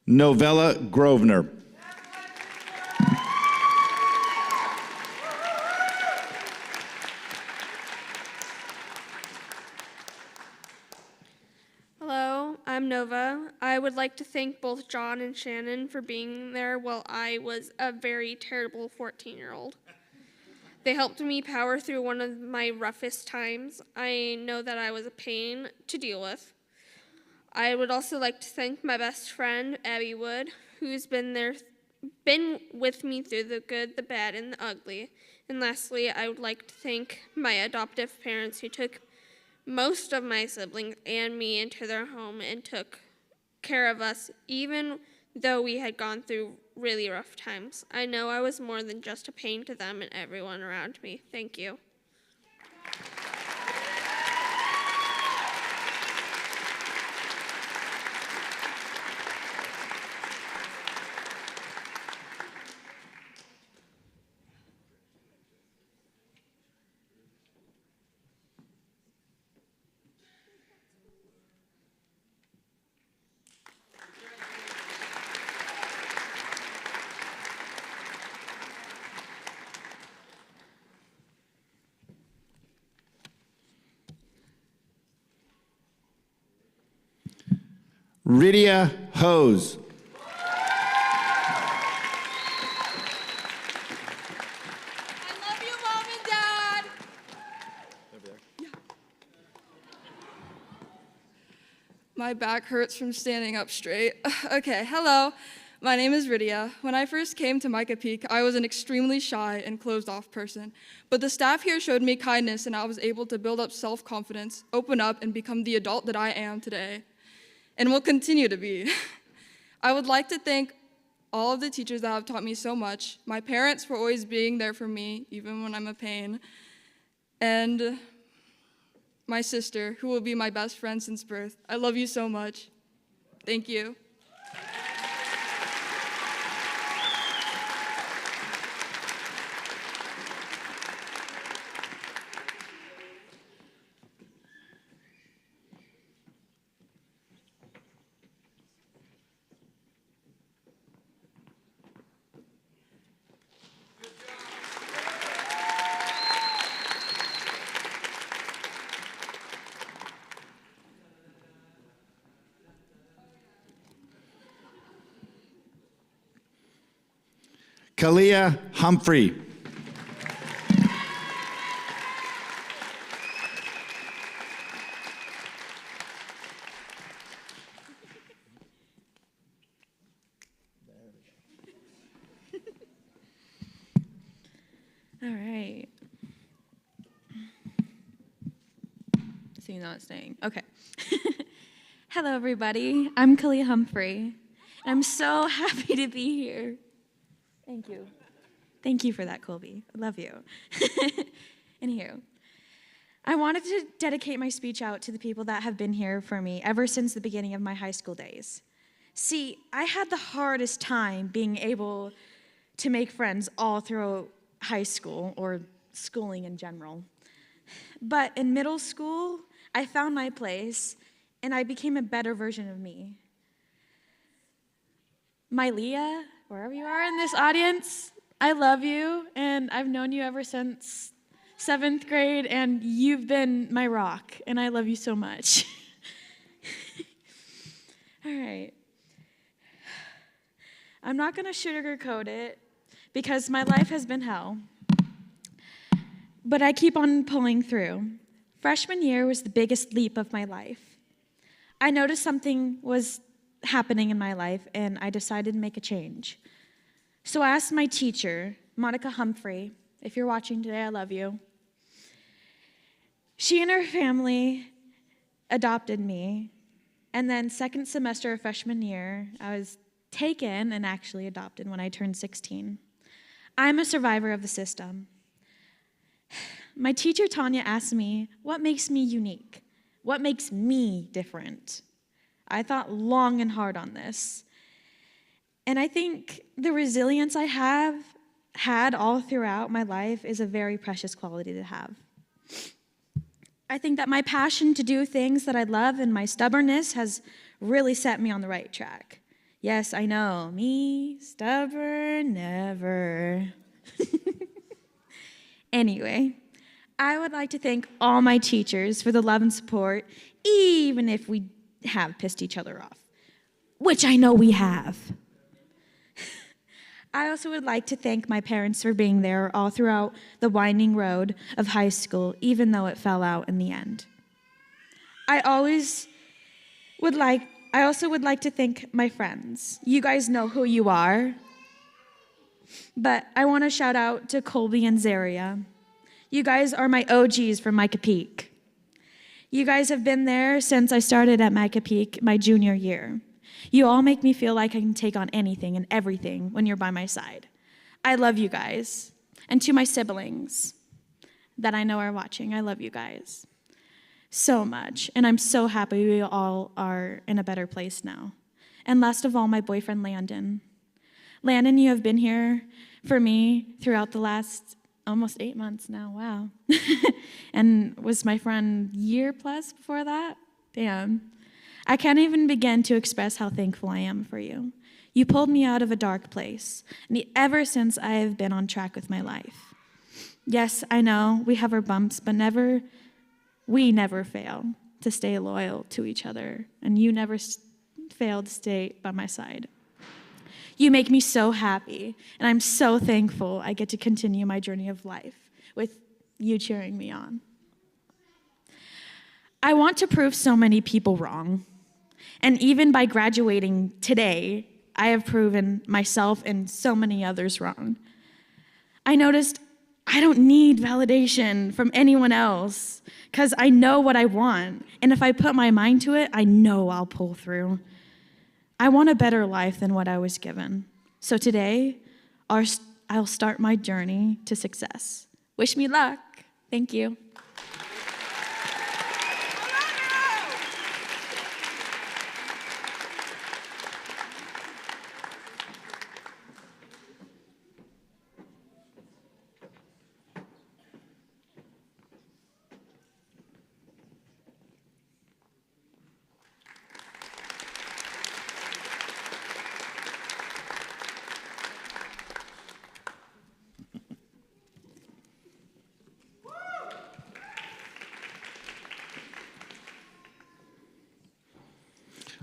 Novella Grosvenor. Hello, I'm Nova. I would like to thank both John and Shannon for being there while I was a very terrible 14-year-old. They helped me power through one of my roughest times. I know that I was a pain to deal with. I would also like to thank my best friend, Abby Wood, who's been with me through the good, the bad, and the ugly. And lastly, I would like to thank my adoptive parents who took most of my siblings and me into their home and took care of us, even though we had gone through really rough times. I know I was more than just a pain to them and everyone around me. Thank you. Rydia Hose. My back hurts from standing up straight. Okay, hello. My name is Rydia. When I first came to Mica Peak, I was an extremely shy and closed-off person. But the staff here showed me kindness, and I was able to build up self-confidence, open up, and become the adult that I am today, and will continue to be. I would like to thank all of the teachers that have taught me so much, my parents for always being there for me, even when I'm a pain, and my sister, who will be my best friend since birth. I love you so much. Thank you. Kalia Humphrey. All right. So you're not staying. Okay. Hello, everybody. I'm Kalia Humphrey. I'm so happy to be here. Thank you. Thank you for that, Colby. I love you. Anywho, I wanted to dedicate my speech out to the people that have been here for me ever since the beginning of my high school days. See, I had the hardest time being able to make friends all throughout high school or schooling in general. But in middle school, I found my place and I became a better version of me. My Leah, wherever you are in this audience, I love you, and I've known you ever since 7th grade, and you've been my rock, and I love you so much. All right. I'm not going to sugarcoat it, because my life has been hell. But I keep on pulling through. Freshman year was the biggest leap of my life. I noticed something was happening in my life, and I decided to make a change. So I asked my teacher, Monica Humphrey, if you're watching today, I love you. She and her family adopted me, and then second semester of freshman year, I was taken and actually adopted when I turned 16. I'm a survivor of the system. My teacher, Tanya, asked me, what makes me unique? What makes me different? I thought long and hard on this. And I think the resilience I have had all throughout my life is a very precious quality to have. I think that my passion to do things that I love and my stubbornness has really set me on the right track. Yes, I know, me, stubborn, never. Anyway, I would like to thank all my teachers for the love and support, even if we have pissed each other off, which I know we have. I also would like to thank my parents for being there all throughout the winding road of high school, even though it fell out in the end. I also would like to thank my friends. You guys know who you are. But I want to shout out to Colby and Zaria. You guys are my OGs from Mica Peak. You guys have been there since I started at Mica Peak my junior year. You all make me feel like I can take on anything and everything when you're by my side. I love you guys. And to my siblings that I know are watching, I love you guys so much. And I'm so happy we all are in a better place now. And last of all, my boyfriend, Landon. Landon, you have been here for me throughout the last almost 8 months now, wow. And was my friend year plus before that? Damn. I can't even begin to express how thankful I am for you. You pulled me out of a dark place, and ever since I have been on track with my life. Yes, I know we have our bumps, but we never fail to stay loyal to each other, and you never failed to stay by my side. You make me so happy, and I'm so thankful I get to continue my journey of life with you cheering me on. I want to prove so many people wrong, and even by graduating today, I have proven myself and so many others wrong. I noticed I don't need validation from anyone else because I know what I want, and if I put my mind to it, I know I'll pull through. I want a better life than what I was given. So today, I'll start my journey to success. Wish me luck. Thank you.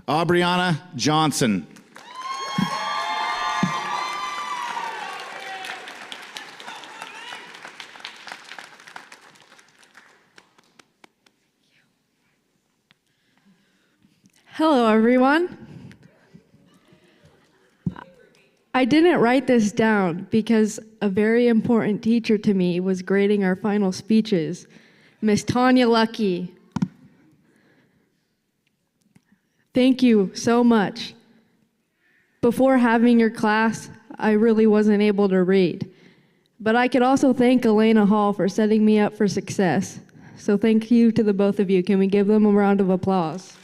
Aubriana Johnson. Hello, everyone. I didn't write this down because a very important teacher to me was grading our final speeches, Miss Tanya Lucky. Thank you so much. Before having your class, I really wasn't able to read. But I could also thank Elena Hall for setting me up for success. So thank you to the both of you. Can we give them a round of applause?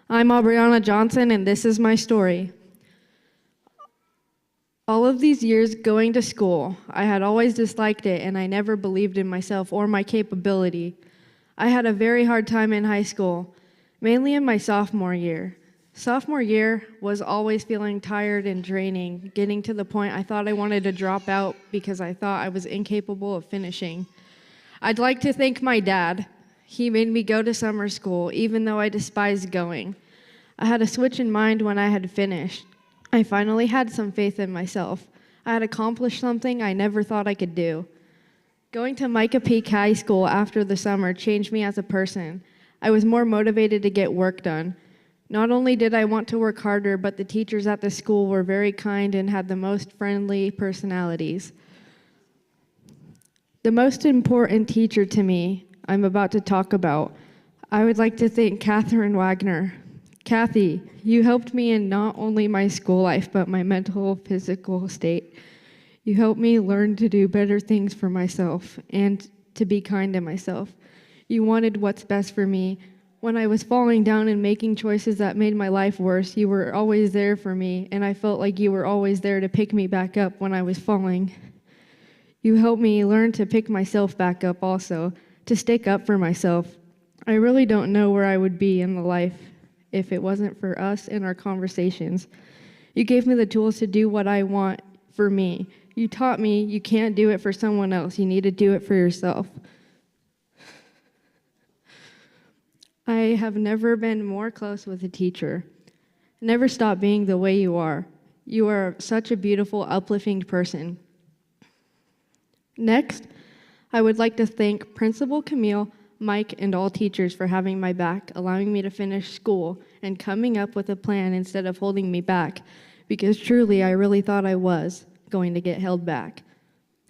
I'm Aubriana Johnson, and this is my story. All of these years going to school, I had always disliked it, and I never believed in myself or my capability. I had a very hard time in high school, mainly in my sophomore year. Sophomore year was always feeling tired and draining, getting to the point I thought I wanted to drop out because I thought I was incapable of finishing. I'd like to thank my dad. He made me go to summer school, even though I despised going. I had a switch in mind when I had finished. I finally had some faith in myself. I had accomplished something I never thought I could do. Going to Mica Peak High School after the summer changed me as a person. I was more motivated to get work done. Not only did I want to work harder, but the teachers at the school were very kind and had the most friendly personalities. The most important teacher to me I'm about to talk about, I would like to thank Catherine Wagner. Kathy, you helped me in not only my school life, but my mental, physical state. You helped me learn to do better things for myself and to be kind to myself. You wanted what's best for me. When I was falling down and making choices that made my life worse, you were always there for me, and I felt like you were always there to pick me back up when I was falling. You helped me learn to pick myself back up also, to stick up for myself. I really don't know where I would be in the life if it wasn't for us and our conversations. You gave me the tools to do what I want for me. You taught me you can't do it for someone else. You need to do it for yourself. I have never been more close with a teacher. Never stop being the way you are. You are such a beautiful, uplifting person. Next, I would like to thank Principal Camille, Mike, and all teachers for having my back, allowing me to finish school, and coming up with a plan instead of holding me back, because truly I really thought I was going to get held back.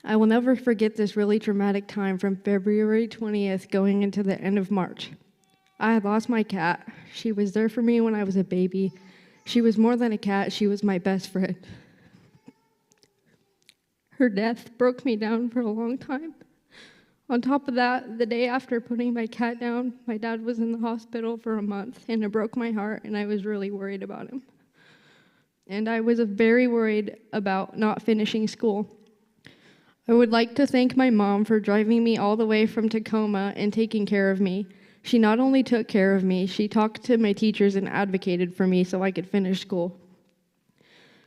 I will never forget this really traumatic time from February 20th going into the end of March. I had lost my cat. She was there for me when I was a baby. She was more than a cat, she was my best friend. Her death broke me down for a long time. On top of that, the day after putting my cat down, my dad was in the hospital for a month, and it broke my heart, and I was really worried about him. And I was very worried about not finishing school. I would like to thank my mom for driving me all the way from Tacoma and taking care of me. She not only took care of me, she talked to my teachers and advocated for me so I could finish school.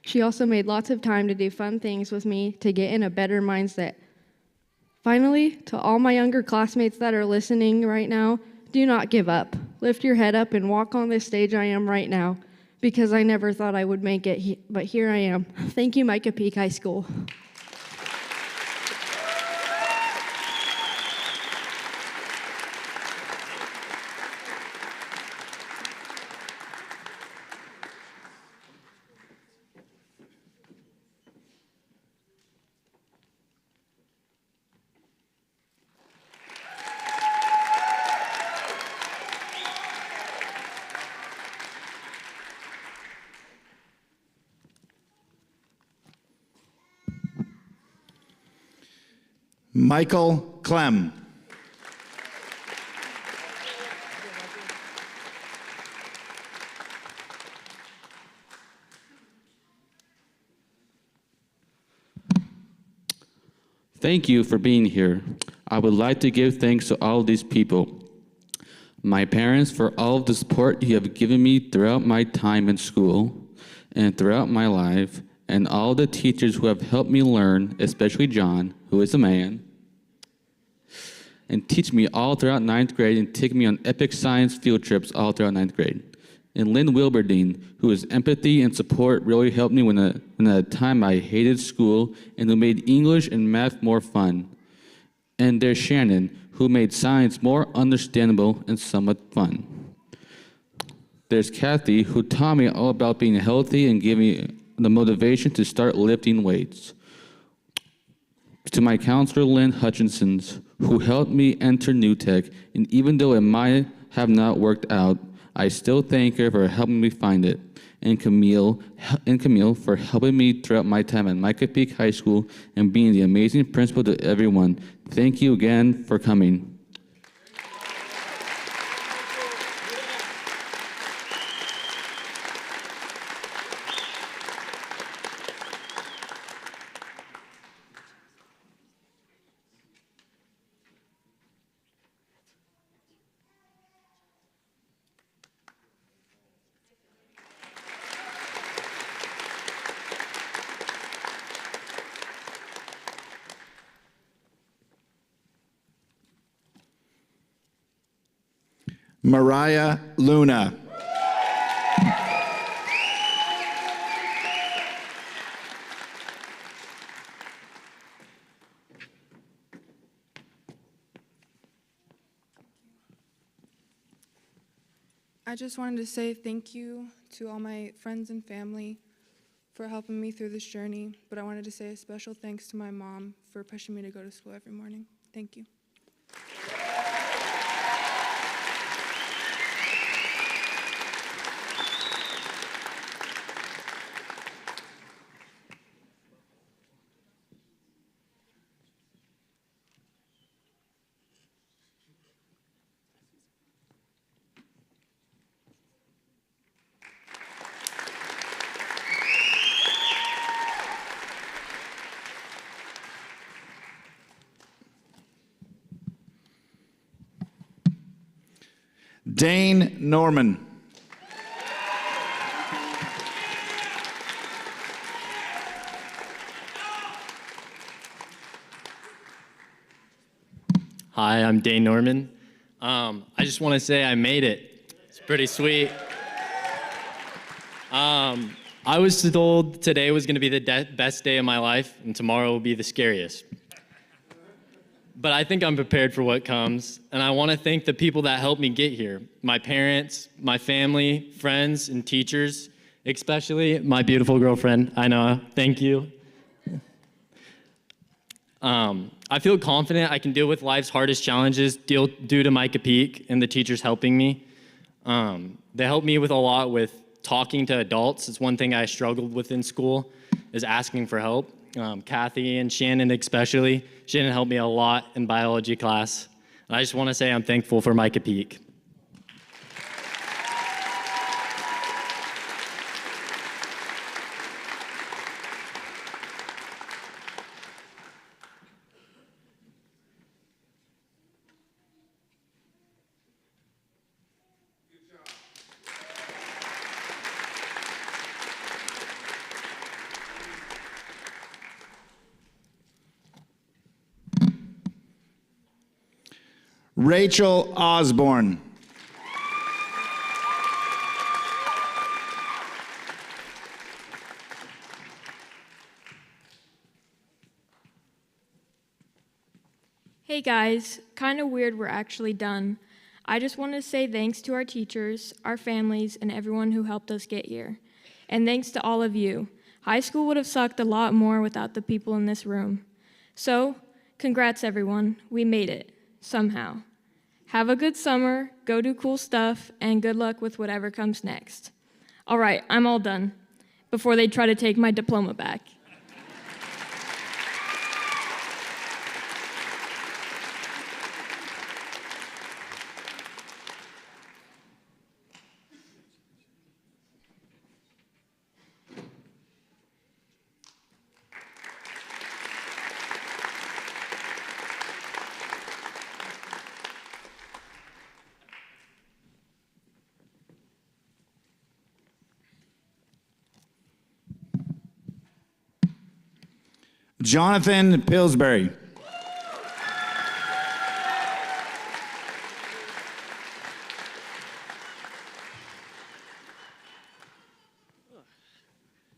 She also made lots of time to do fun things with me to get in a better mindset. Finally, to all my younger classmates that are listening right now, do not give up. Lift your head up and walk on this stage I am right now, because I never thought I would make it, but here I am. Thank you, Mica Peak High School. Michael Clem. Thank you for being here. I would like to give thanks to all these people. My parents for all of the support you have given me throughout my time in school and throughout my life, and all the teachers who have helped me learn, especially John, who is a man, and teach me all throughout ninth grade and take me on epic science field trips all throughout ninth grade. And Lynn Wilberdine, whose empathy and support really helped me when at a time I hated school and who made English and math more fun. And there's Shannon, who made science more understandable and somewhat fun. There's Kathy, who taught me all about being healthy and gave me the motivation to start lifting weights. To my counselor, Lynn Hutchinson's, who helped me enter New Tech, and even though it might have not worked out, I still thank her for helping me find it. And Camille for helping me throughout my time at Mica Peak High School and being the amazing principal to everyone. Thank you again for coming. Mariah Luna. I just wanted to say thank you to all my friends and family for helping me through this journey, but I wanted to say a special thanks to my mom for pushing me to go to school every morning. Thank you. Dane Norman. Hi, I'm Dane Norman. I just want to say I made it. It's pretty sweet. I was told today was going to be the best day of my life, and tomorrow will be the scariest. But I think I'm prepared for what comes, and I want to thank the people that helped me get here. My parents, my family, friends, and teachers, especially my beautiful girlfriend, Aina. Thank you. I feel confident I can deal with life's hardest challenges due to Mica Peak and the teachers helping me. They helped me with a lot with talking to adults. It's one thing I struggled with in school, is asking for help. Kathy and Shannon especially. Shannon helped me a lot in biology class. And I just want to say I'm thankful for Mica Peak. Rachel Osborne. Hey guys, kind of weird we're actually done. I just want to say thanks to our teachers, our families, and everyone who helped us get here. And thanks to all of you. High school would have sucked a lot more without the people in this room. So, congrats everyone, we made it, somehow. Have a good summer, go do cool stuff, and good luck with whatever comes next. All right, I'm all done, before they try to take my diploma back. Jonathan Pillsbury.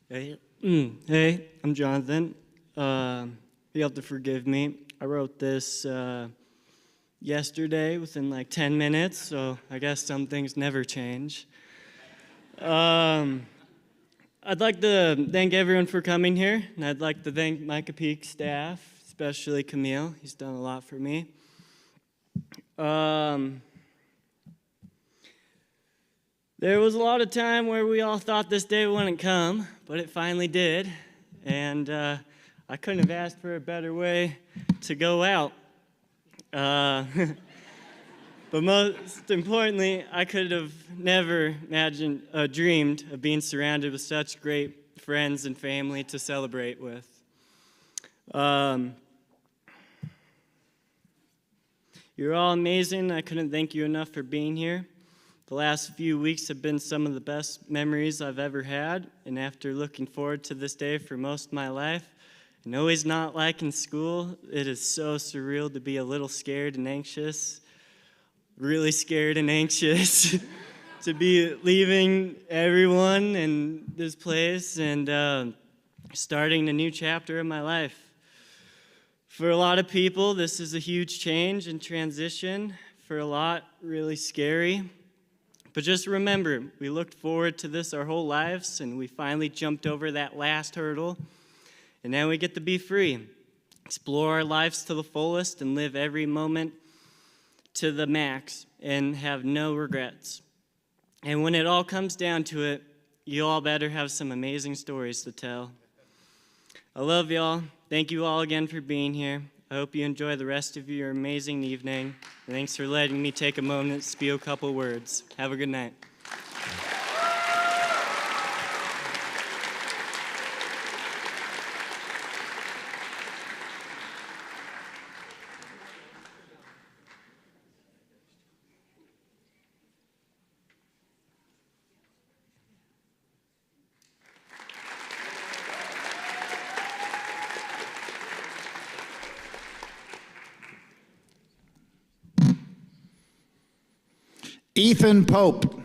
Hey, hey, I'm Jonathan. You have to forgive me. I wrote this yesterday within like 10 minutes, so I guess some things never change. I'd like to thank everyone for coming here, and I'd like to thank Mica Peak staff, especially Camille. He's done a lot for me. There was a lot of time where we all thought this day wouldn't come, but it finally did, and I couldn't have asked for a better way to go out. But most importantly, I could have never dreamed of being surrounded with such great friends and family to celebrate with. You're all amazing. I couldn't thank you enough for being here. The last few weeks have been some of the best memories I've ever had, and after looking forward to this day for most of my life, and always not liking school, it is so surreal to be a little scared and anxious, really scared and anxious to be leaving everyone and this place and starting a new chapter of my life. For a lot of people, this is a huge change and transition. For a lot, really scary. But just remember, we looked forward to this our whole lives, and we finally jumped over that last hurdle. And now we get to be free, explore our lives to the fullest, and live every moment to the max, and have no regrets. And when it all comes down to it, you all better have some amazing stories to tell. I love y'all. Thank you all again for being here. I hope you enjoy the rest of your amazing evening. And thanks for letting me take a moment to speak a couple words. Have a good night. Ethan Pope.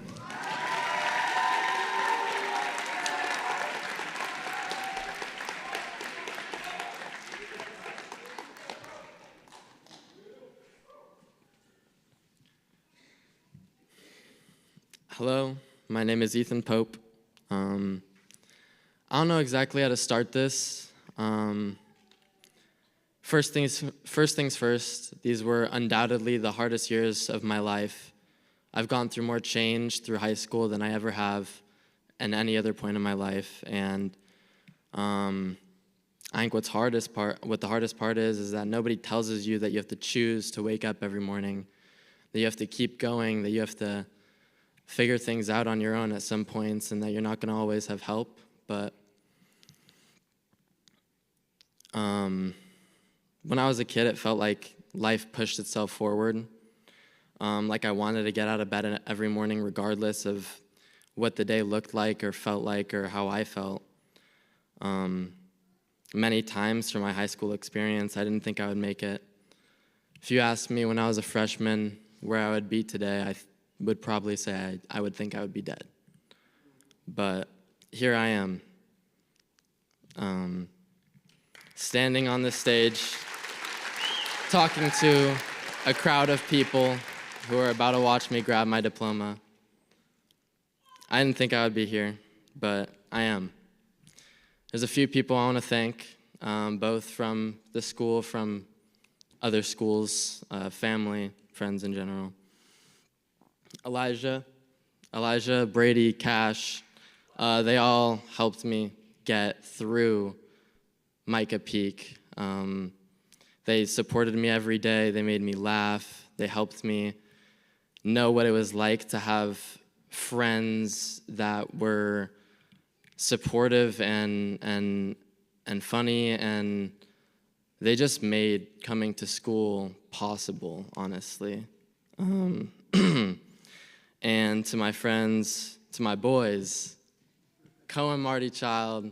Hello, my name is Ethan Pope. I don't know exactly how to start this. First things first, these were undoubtedly the hardest years of my life. I've gone through more change through high school than I ever have at any other point in my life. And I think what the hardest part is that nobody tells you that you have to choose to wake up every morning, that you have to keep going, that you have to figure things out on your own at some points, and that you're not going to always have help. But when I was a kid, it felt like life pushed itself forward. Like I wanted to get out of bed every morning regardless of what the day looked like or felt like or how I felt. Many times through my high school experience, I didn't think I would make it. If you asked me when I was a freshman where I would be today, I would probably say I would think I would be dead. But here I am, standing on this stage, talking to a crowd of people who are about to watch me grab my diploma. I didn't think I would be here, but I am. There's a few people I want to thank, both from the school, from other schools, family, friends in general. Elijah, Brady, Cash, they all helped me get through Mica Peak. They supported me every day. They made me laugh. They helped me know what it was like to have friends that were supportive and funny, and they just made coming to school possible, honestly. And to my friends, to my boys, Cohen Marty Child,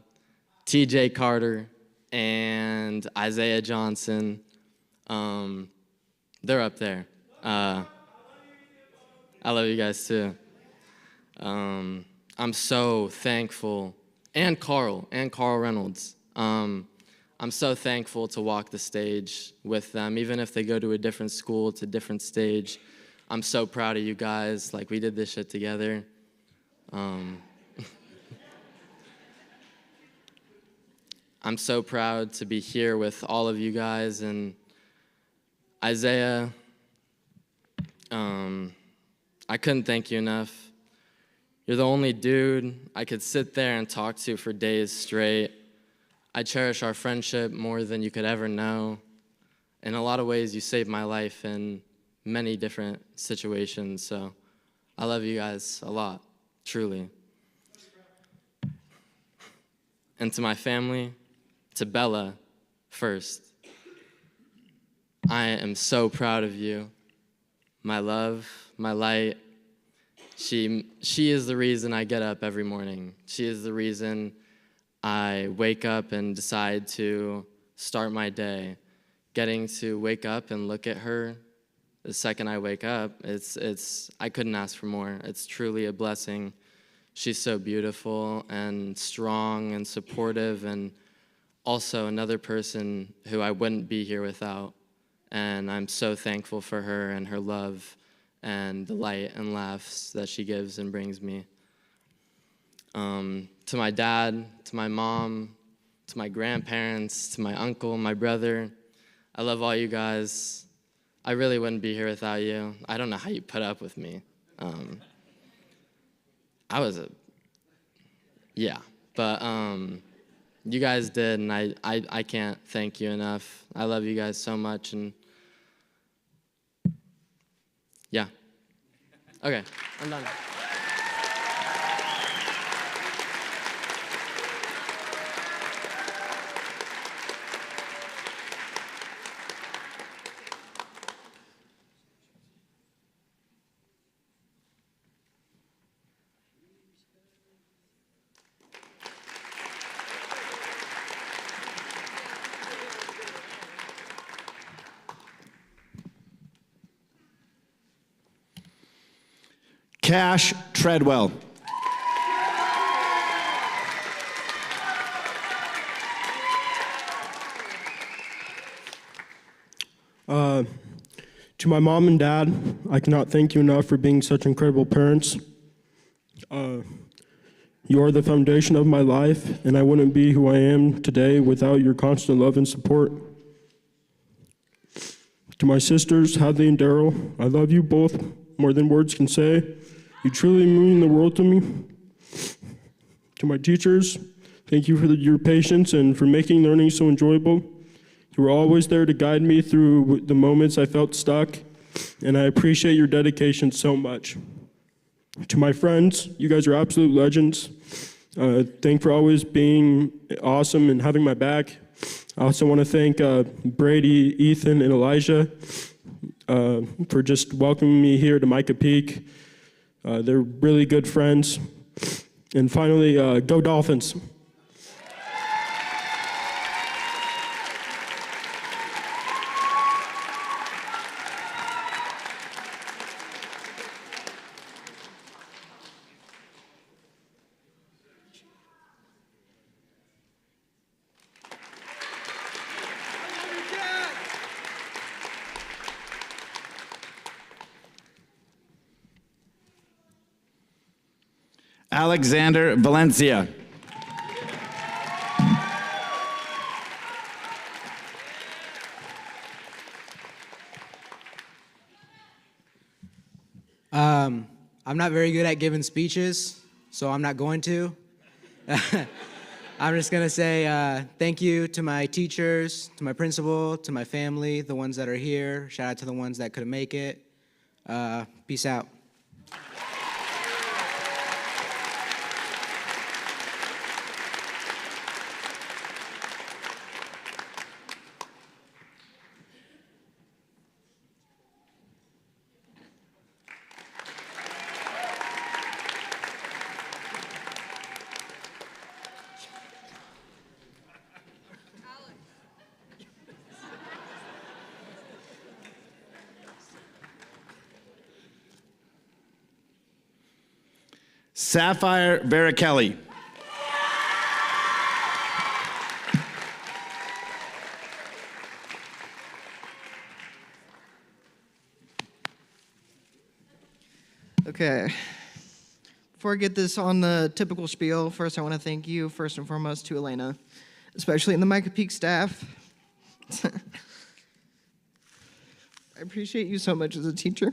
TJ Carter, and Isaiah Johnson. They're up there. I love you guys too. I'm so thankful, and Carl Reynolds. I'm so thankful to walk the stage with them, even if they go to a different school, it's a different stage. I'm so proud of you guys. Like, we did this shit together. I'm so proud to be here with all of you guys. And Isaiah, I couldn't thank you enough. You're the only dude I could sit there and talk to for days straight. I cherish our friendship more than you could ever know. In a lot of ways, you saved my life in many different situations, so I love you guys a lot, truly. And to my family, to Bella first, I am so proud of you. My love, my light. She is the reason I get up every morning. She is the reason I wake up and decide to start my day. Getting to wake up and look at her the second I wake up, I couldn't ask for more. It's truly a blessing. She's so beautiful and strong and supportive, and also another person who I wouldn't be here without. And I'm so thankful for her and her love and the light and laughs that she gives and brings me. To my dad, to my mom, to my grandparents, to my uncle, my brother, I love all you guys. I really wouldn't be here without you. I don't know how you put up with me. But you guys did, and I can't thank you enough. I love you guys so much, and yeah. Okay, I'm done. Cash Treadwell. To my mom and dad, I cannot thank you enough for being such incredible parents. You are the foundation of my life, and I wouldn't be who I am today without your constant love and support. To my sisters, Hadley and Daryl, I love you both more than words can say. You truly mean the world to me. To my teachers, thank you for your patience and for making learning so enjoyable. You were always there to guide me through the moments I felt stuck, and I appreciate your dedication so much. To my friends, you guys are absolute legends. Thank you for always being awesome and having my back. I also want to thank Brady, Ethan, and Elijah for just welcoming me here to Mica Peak. They're really good friends. And finally, go Dolphins. Alexander Valencia. I'm not very good at giving speeches, so I'm not going to. I'm just going to say thank you to my teachers, to my principal, to my family, the ones that are here. Shout out to the ones that couldn't make it. Peace out. Sapphire Varichelli. Okay. Before I get this on the typical spiel, first I want to thank you, first and foremost, to Elena, especially in the Mica Peak staff. I appreciate you so much as a teacher.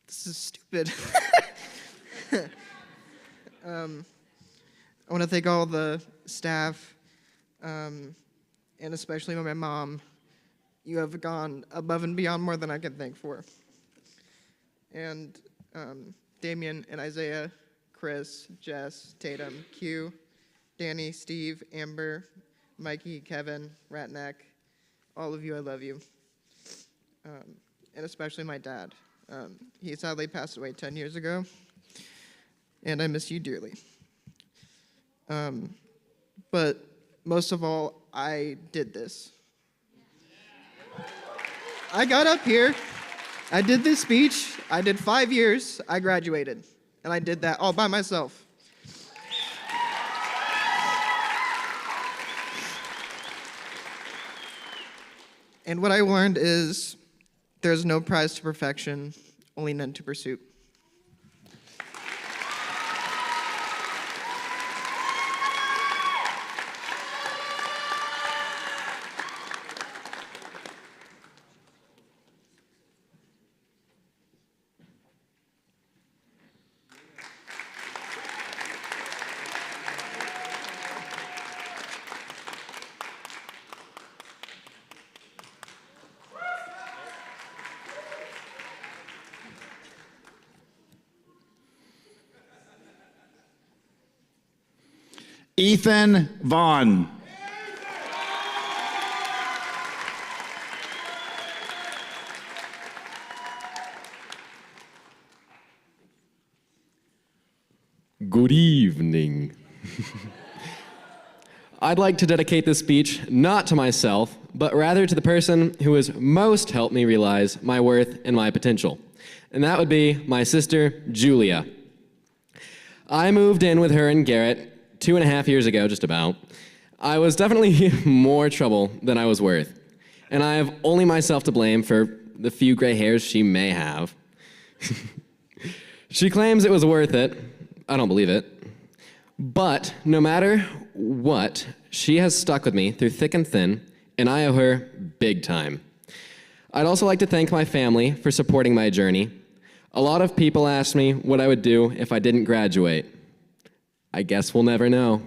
This is stupid. I want to thank all the staff, and especially my mom. You have gone above and beyond more than I can thank for. And Damien and Isaiah, Chris, Jess, Tatum, Q, Danny, Steve, Amber, Mikey, Kevin, Ratneck, all of you, I love you. And especially my dad. He sadly passed away 10 years ago, and I miss you dearly. But most of all, I did this. I got up here, I did this speech, I did 5 years, I graduated, and I did that all by myself. And what I learned is there's no prize to perfection, only none to pursuit. Ethan Vaughn. Good evening. I'd like to dedicate this speech not to myself, but rather to the person who has most helped me realize my worth and my potential. And that would be my sister, Julia. I moved in with her and Garrett 2.5 years ago, just about. I was definitely more trouble than I was worth. And I have only myself to blame for the few gray hairs she may have. She claims it was worth it. I don't believe it. But no matter what, she has stuck with me through thick and thin, and I owe her big time. I'd also like to thank my family for supporting my journey. A lot of people asked me what I would do if I didn't graduate. I guess we'll never know.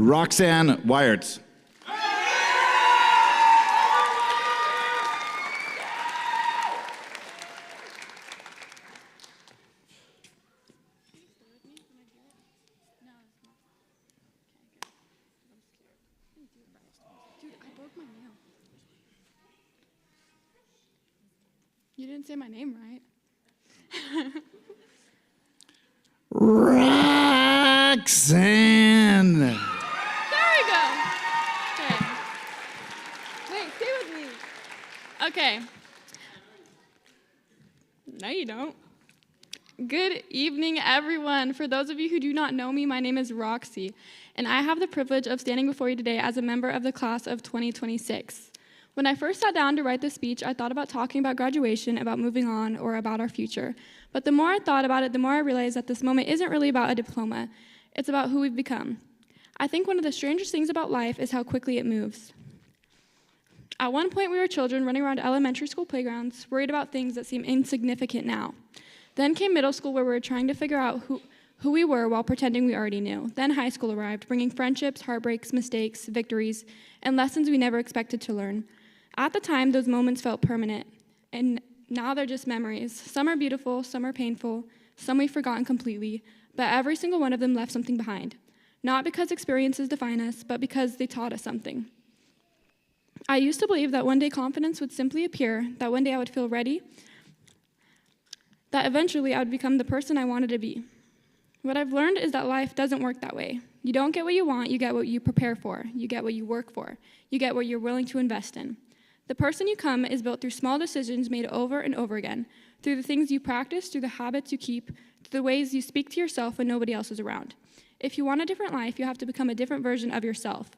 Roxanne Wyerts. Dude, I broke my nail. You didn't say my name right. Roxanne. There we go. Okay. Wait, stay with me. Okay. No, you don't. Good evening, everyone. For those of you who do not know me, my name is Roxy, and I have the privilege of standing before you today as a member of the class of 2026. When I first sat down to write this speech, I thought about talking about graduation, about moving on, or about our future. But the more I thought about it, the more I realized that this moment isn't really about a diploma. It's about who we've become. I think one of the strangest things about life is how quickly it moves. At one point, we were children running around elementary school playgrounds, worried about things that seem insignificant now. Then came middle school, where we were trying to figure out who we were while pretending we already knew. Then high school arrived, bringing friendships, heartbreaks, mistakes, victories, and lessons we never expected to learn. At the time, those moments felt permanent, and now they're just memories. Some are beautiful, some are painful, some we've forgotten completely, but every single one of them left something behind. Not because experiences define us, but because they taught us something. I used to believe that one day confidence would simply appear, that one day I would feel ready, that eventually I would become the person I wanted to be. What I've learned is that life doesn't work that way. You don't get what you want, you get what you prepare for. You get what you work for. You get what you're willing to invest in. The person you become is built through small decisions made over and over again, through the things you practice, through the habits you keep, through the ways you speak to yourself when nobody else is around. If you want a different life, you have to become a different version of yourself.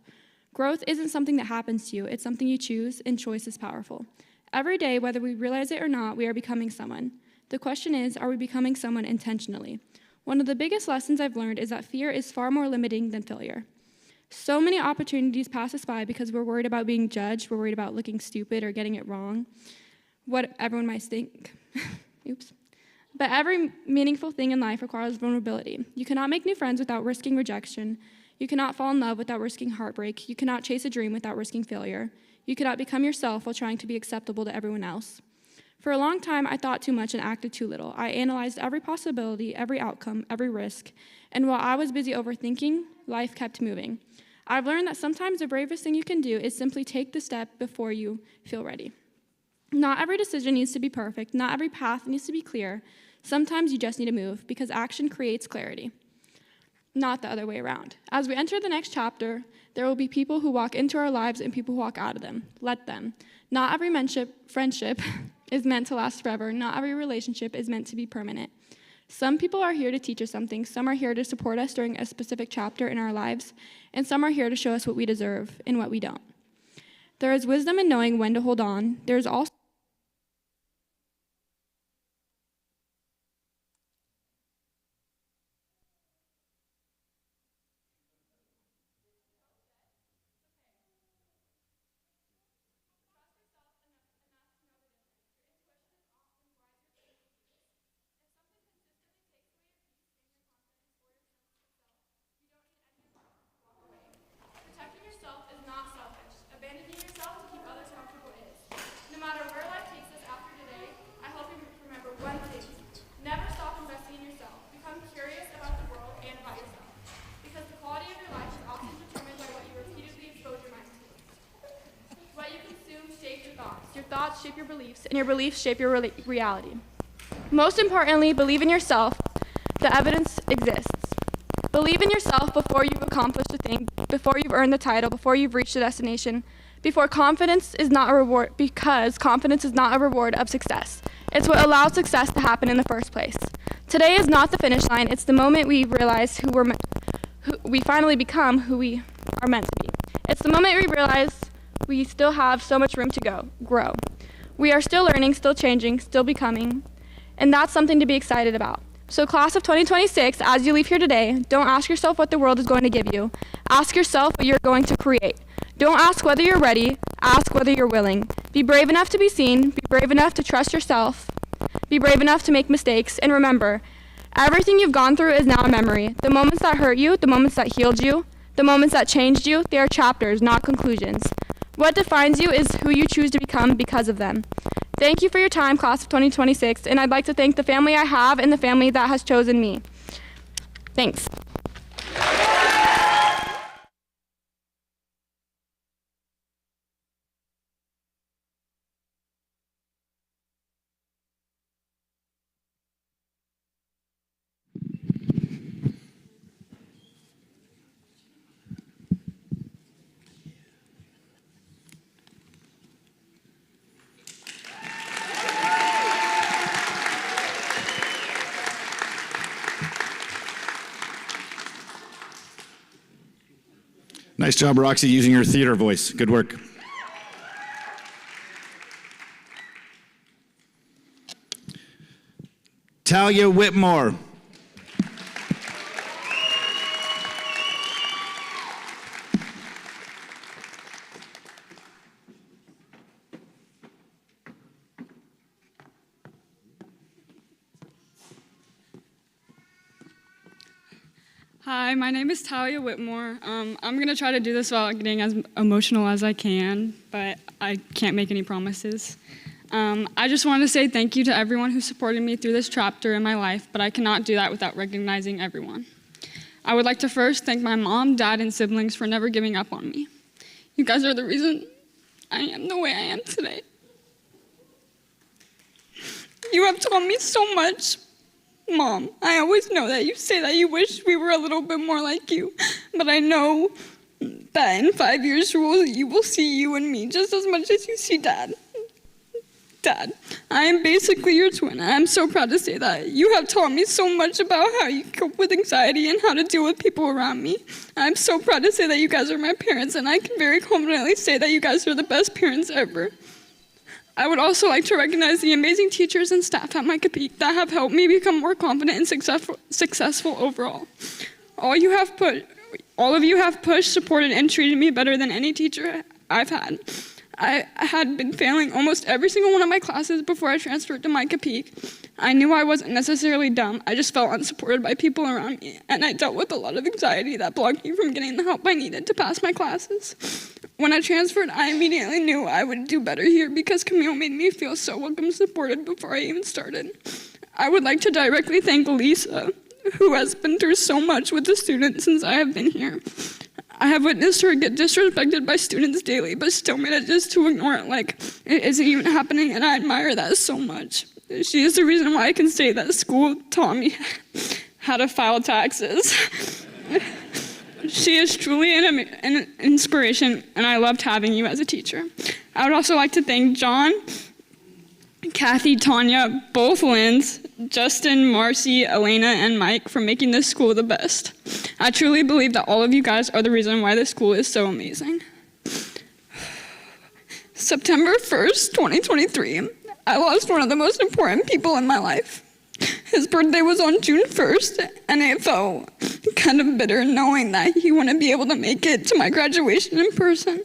Growth isn't something that happens to you, it's something you choose, and choice is powerful. Every day, whether we realize it or not, we are becoming someone. The question is, are we becoming someone intentionally? One of the biggest lessons I've learned is that fear is far more limiting than failure. So many opportunities pass us by because we're worried about being judged, we're worried about looking stupid or getting it wrong, what everyone might think. Oops. But every meaningful thing in life requires vulnerability. You cannot make new friends without risking rejection. You cannot fall in love without risking heartbreak. You cannot chase a dream without risking failure. You cannot become yourself while trying to be acceptable to everyone else. For a long time, I thought too much and acted too little. I analyzed every possibility, every outcome, every risk. And while I was busy overthinking, life kept moving. I've learned that sometimes the bravest thing you can do is simply take the step before you feel ready. Not every decision needs to be perfect. Not every path needs to be clear. Sometimes you just need to move because action creates clarity, not the other way around. As we enter the next chapter, there will be people who walk into our lives and people who walk out of them. Let them. Not every friendship is meant to last forever. Not every relationship is meant to be permanent. Some people are here to teach us something. Some are here to support us during a specific chapter in our lives, and some are here to show us what we deserve and what we don't. There is wisdom in knowing when to hold on. There is also protecting yourself is not selfish. Abandoning yourself to keep others comfortable is. No matter where life takes us after today, I hope you remember one thing. Never stop investing in yourself. Become curious about the world and about yourself. Because the quality of your life is often determined by what you repeatedly expose your mind to. What you consume shapes your thoughts. Your thoughts shape your beliefs, and your beliefs shape your reality. Most importantly, believe in yourself. The evidence exists. Believe in yourself before you've accomplished a thing, before you've earned the title, before you've reached the destination, because confidence is not a reward of success. It's what allows success to happen in the first place. Today is not the finish line, it's the moment we realize we finally become who we are meant to be. It's the moment we realize we still have so much room to grow. We are still learning, still changing, still becoming, and that's something to be excited about. So class of 2026, as you leave here today, don't ask yourself what the world is going to give you. Ask yourself what you're going to create. Don't ask whether you're ready, ask whether you're willing. Be brave enough to be seen, be brave enough to trust yourself, be brave enough to make mistakes, and remember, everything you've gone through is now a memory. The moments that hurt you, the moments that healed you, the moments that changed you, they are chapters, not conclusions. What defines you is who you choose to become because of them. Thank you for your time, class of 2026, and I'd like to thank the family I have and the family that has chosen me. Thanks. Nice job, Roxy, using your theater voice. Good work. Talia Whitmore. Hi, my name is Talia Whitmore. I'm going to try to do this without getting as emotional as I can, but I can't make any promises. I just want to say thank you to everyone who supported me through this chapter in my life, but I cannot do that without recognizing everyone. I would like to first thank my mom, dad, and siblings for never giving up on me. You guys are the reason I am the way I am today. You have taught me so much. Mom, I always know that you say that you wish we were a little bit more like you, but I know that in 5 years you will see you and me just as much as you see Dad. Dad, I am basically your twin, and I'm so proud to say that. You have taught me so much about how you cope with anxiety and how to deal with people around me. I'm so proud to say that you guys are my parents, and I can very confidently say that you guys are the best parents ever. I would also like to recognize the amazing teachers and staff at Mica Peak that have helped me become more confident and successful overall. All of you have pushed, supported, and treated me better than any teacher I've had. I had been failing almost every single one of my classes before I transferred to Mica Peak. I knew I wasn't necessarily dumb, I just felt unsupported by people around me, and I dealt with a lot of anxiety that blocked me from getting the help I needed to pass my classes. When I transferred, I immediately knew I would do better here because Camille made me feel so welcome and supported before I even started. I would like to directly thank Lisa, who has been through so much with the students since I have been here. I have witnessed her get disrespected by students daily, but still manages to ignore it like it isn't even happening, and I admire that so much. She is the reason why I can say that school taught me how to file taxes. She is truly an inspiration, and I loved having you as a teacher. I would also like to thank John, Kathy, Tanya, both Lynn's, Justin, Marcy, Elena, and Mike for making this school the best. I truly believe that all of you guys are the reason why this school is so amazing. September 1st, 2023, I lost one of the most important people in my life. His birthday was on June 1st, and it felt kind of bitter knowing that he wouldn't be able to make it to my graduation in person.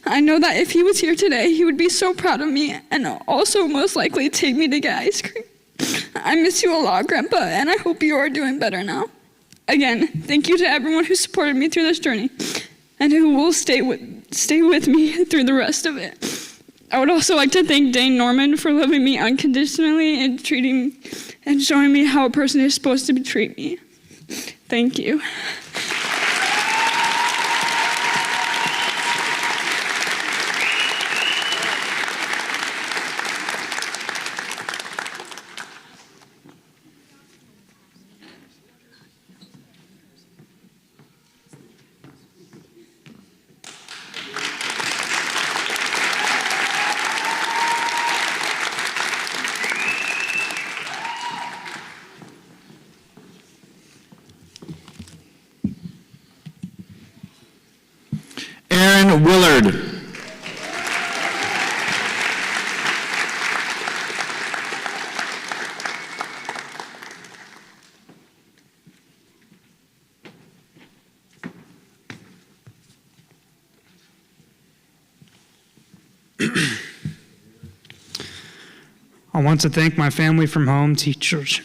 I know that if he was here today, he would be so proud of me and also most likely take me to get ice cream. I miss you a lot, Grandpa, and I hope you are doing better now. Again, thank you to everyone who supported me through this journey and who will stay with me through the rest of it. I would also like to thank Dane Norman for loving me unconditionally and showing me how a person is supposed to treat me. Thank you. Willard. I want to thank my family from home, teachers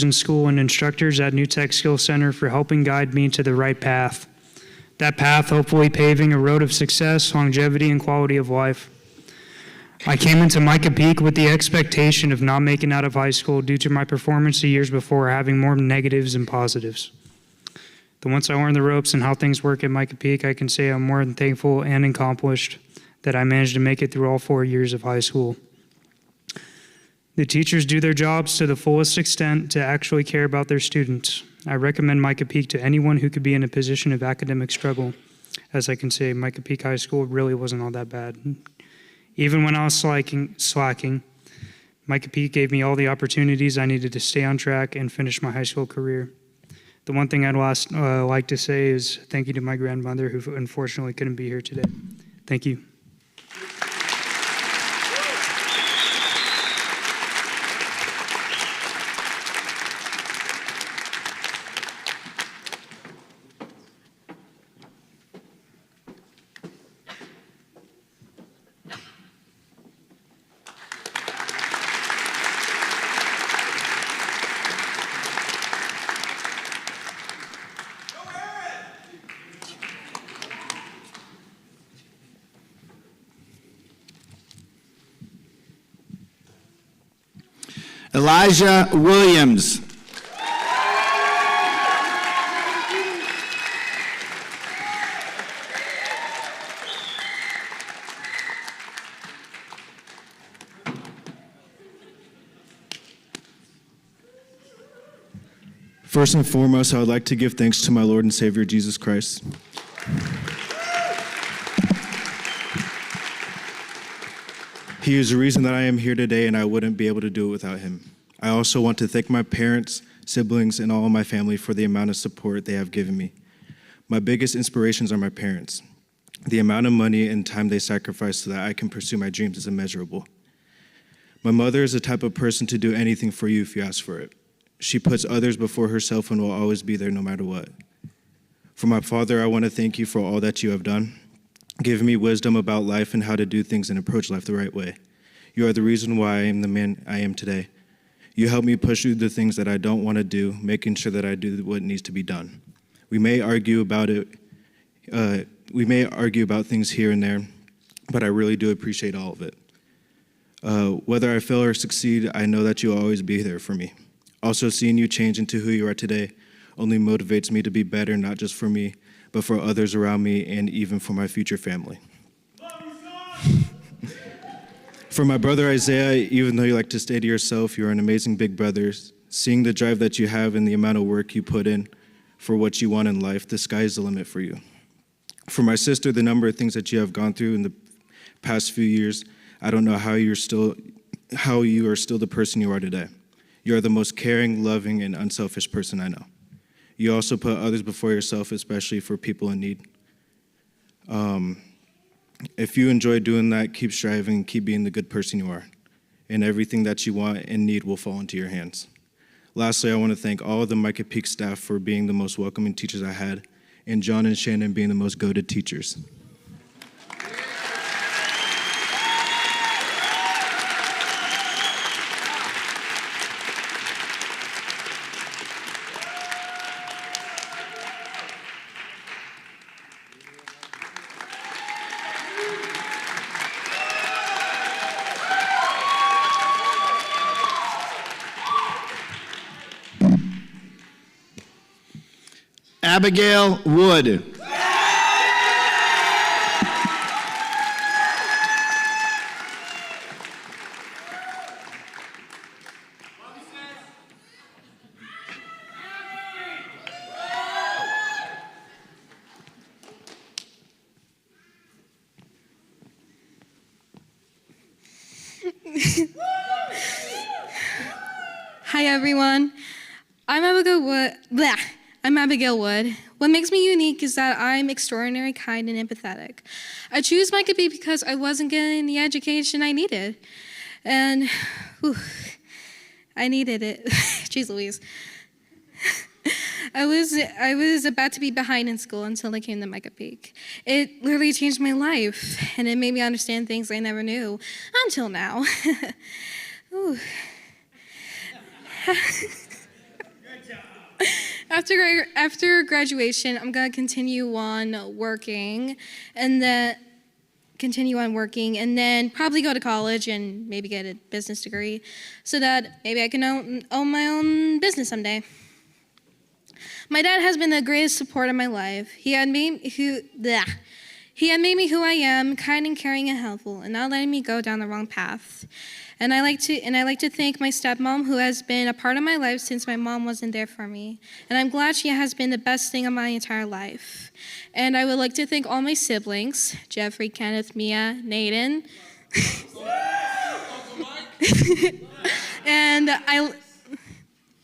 in school, and instructors at New Tech Skills Center for helping guide me to the right path. That path hopefully paving a road of success, longevity, and quality of life. I came into Mica Peak with the expectation of not making out of high school due to my performance the years before having more negatives than positives. But once I learned the ropes and how things work at Mica Peak, I can say I'm more than thankful and accomplished that I managed to make it through all 4 years of high school. The teachers do their jobs to the fullest extent to actually care about their students. I recommend Mica Peak to anyone who could be in a position of academic struggle. As I can say, Mica Peak High School really wasn't all that bad. Even when I was slacking, Mica Peak gave me all the opportunities I needed to stay on track and finish my high school career. The one thing I'd like to say is thank you to my grandmother, who unfortunately couldn't be here today. Thank you. Elijah Williams. First and foremost, I would like to give thanks to my Lord and Savior, Jesus Christ. He is the reason that I am here today, and I wouldn't be able to do it without him. I also want to thank my parents, siblings, and all of my family for the amount of support they have given me. My biggest inspirations are my parents. The amount of money and time they sacrifice so that I can pursue my dreams is immeasurable. My mother is the type of person to do anything for you if you ask for it. She puts others before herself and will always be there no matter what. For my father, I want to thank you for all that you have done, giving me wisdom about life and how to do things and approach life the right way. You are the reason why I am the man I am today. You help me push through the things that I don't want to do, making sure that I do what needs to be done. We may argue about it. We may argue about things here and there, but I really do appreciate all of it. Whether I fail or succeed, I know that you'll always be there for me. Also, seeing you change into who you are today only motivates me to be better, not just for me, but for others around me and even for my future family. For my brother Isaiah, even though you like to stay to yourself, you're an amazing big brother. Seeing the drive that you have and the amount of work you put in for what you want in life, the sky is the limit for you. For my sister, the number of things that you have gone through in the past few years, I don't know how you are still the person you are today. You are the most caring, loving, and unselfish person I know. You also put others before yourself, especially for people in need. If you enjoy doing that, keep striving, keep being the good person you are, and everything that you want and need will fall into your hands. Lastly, I want to thank all of the Mica Peak staff for being the most welcoming teachers I had, and John and Shannon being the most goated teachers. Abigail Wood. Hi, everyone. I'm Abigail Wood. Blah. I'm Abigail Wood. What makes me unique is that I'm extraordinary, kind, and empathetic. I choose Mica Peak because I wasn't getting the education I needed. And, I needed it. Jeez Louise. I was about to be behind in school until I came to Mica Peak. It literally changed my life, and it made me understand things I never knew until now. After graduation, I'm gonna continue on working, and then probably go to college and maybe get a business degree, so that maybe I can own my own business someday. My dad has been the greatest support of my life. He had made me who I am, kind and caring and helpful, and not letting me go down the wrong path. And I like to thank my stepmom, who has been a part of my life since my mom wasn't there for me. And I'm glad she has been the best thing of my entire life. And I would like to thank all my siblings, Jeffrey, Kenneth, Mia, Naden. And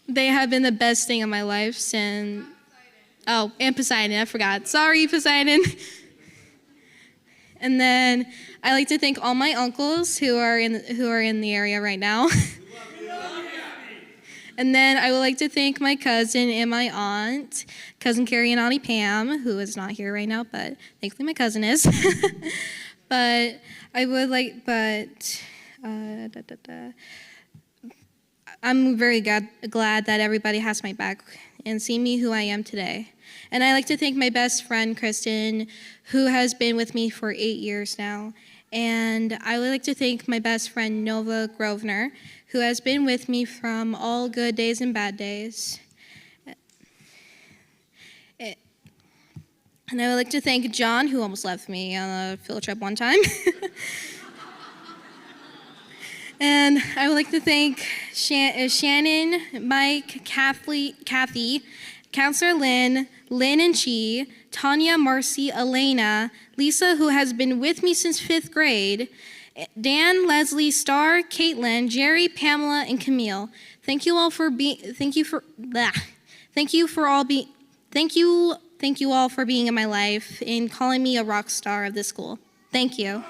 they have been the best thing of my life since, and Poseidon, I forgot. Sorry, Poseidon. And then I like to thank all my uncles who are in the area right now. And then I would like to thank my cousin and my aunt, cousin Carrie and Auntie Pam, who is not here right now, but thankfully my cousin is. I'm very glad that everybody has my back and see me who I am today. And I like to thank my best friend, Kristen, who has been with me for 8 years now. And I would like to thank my best friend, Nova Grosvenor, who has been with me from all good days and bad days. And I would like to thank John, who almost left me on a field trip one time. And I would like to thank Shannon, Mike, Kathy, Counselor Lynn and Chi, Tanya, Marcy, Elena, Lisa, who has been with me since 5th grade, Dan, Leslie, Star, Caitlin, Jerry, Pamela, and Camille. Thank you all for being in my life and calling me a rock star of this school. Thank you.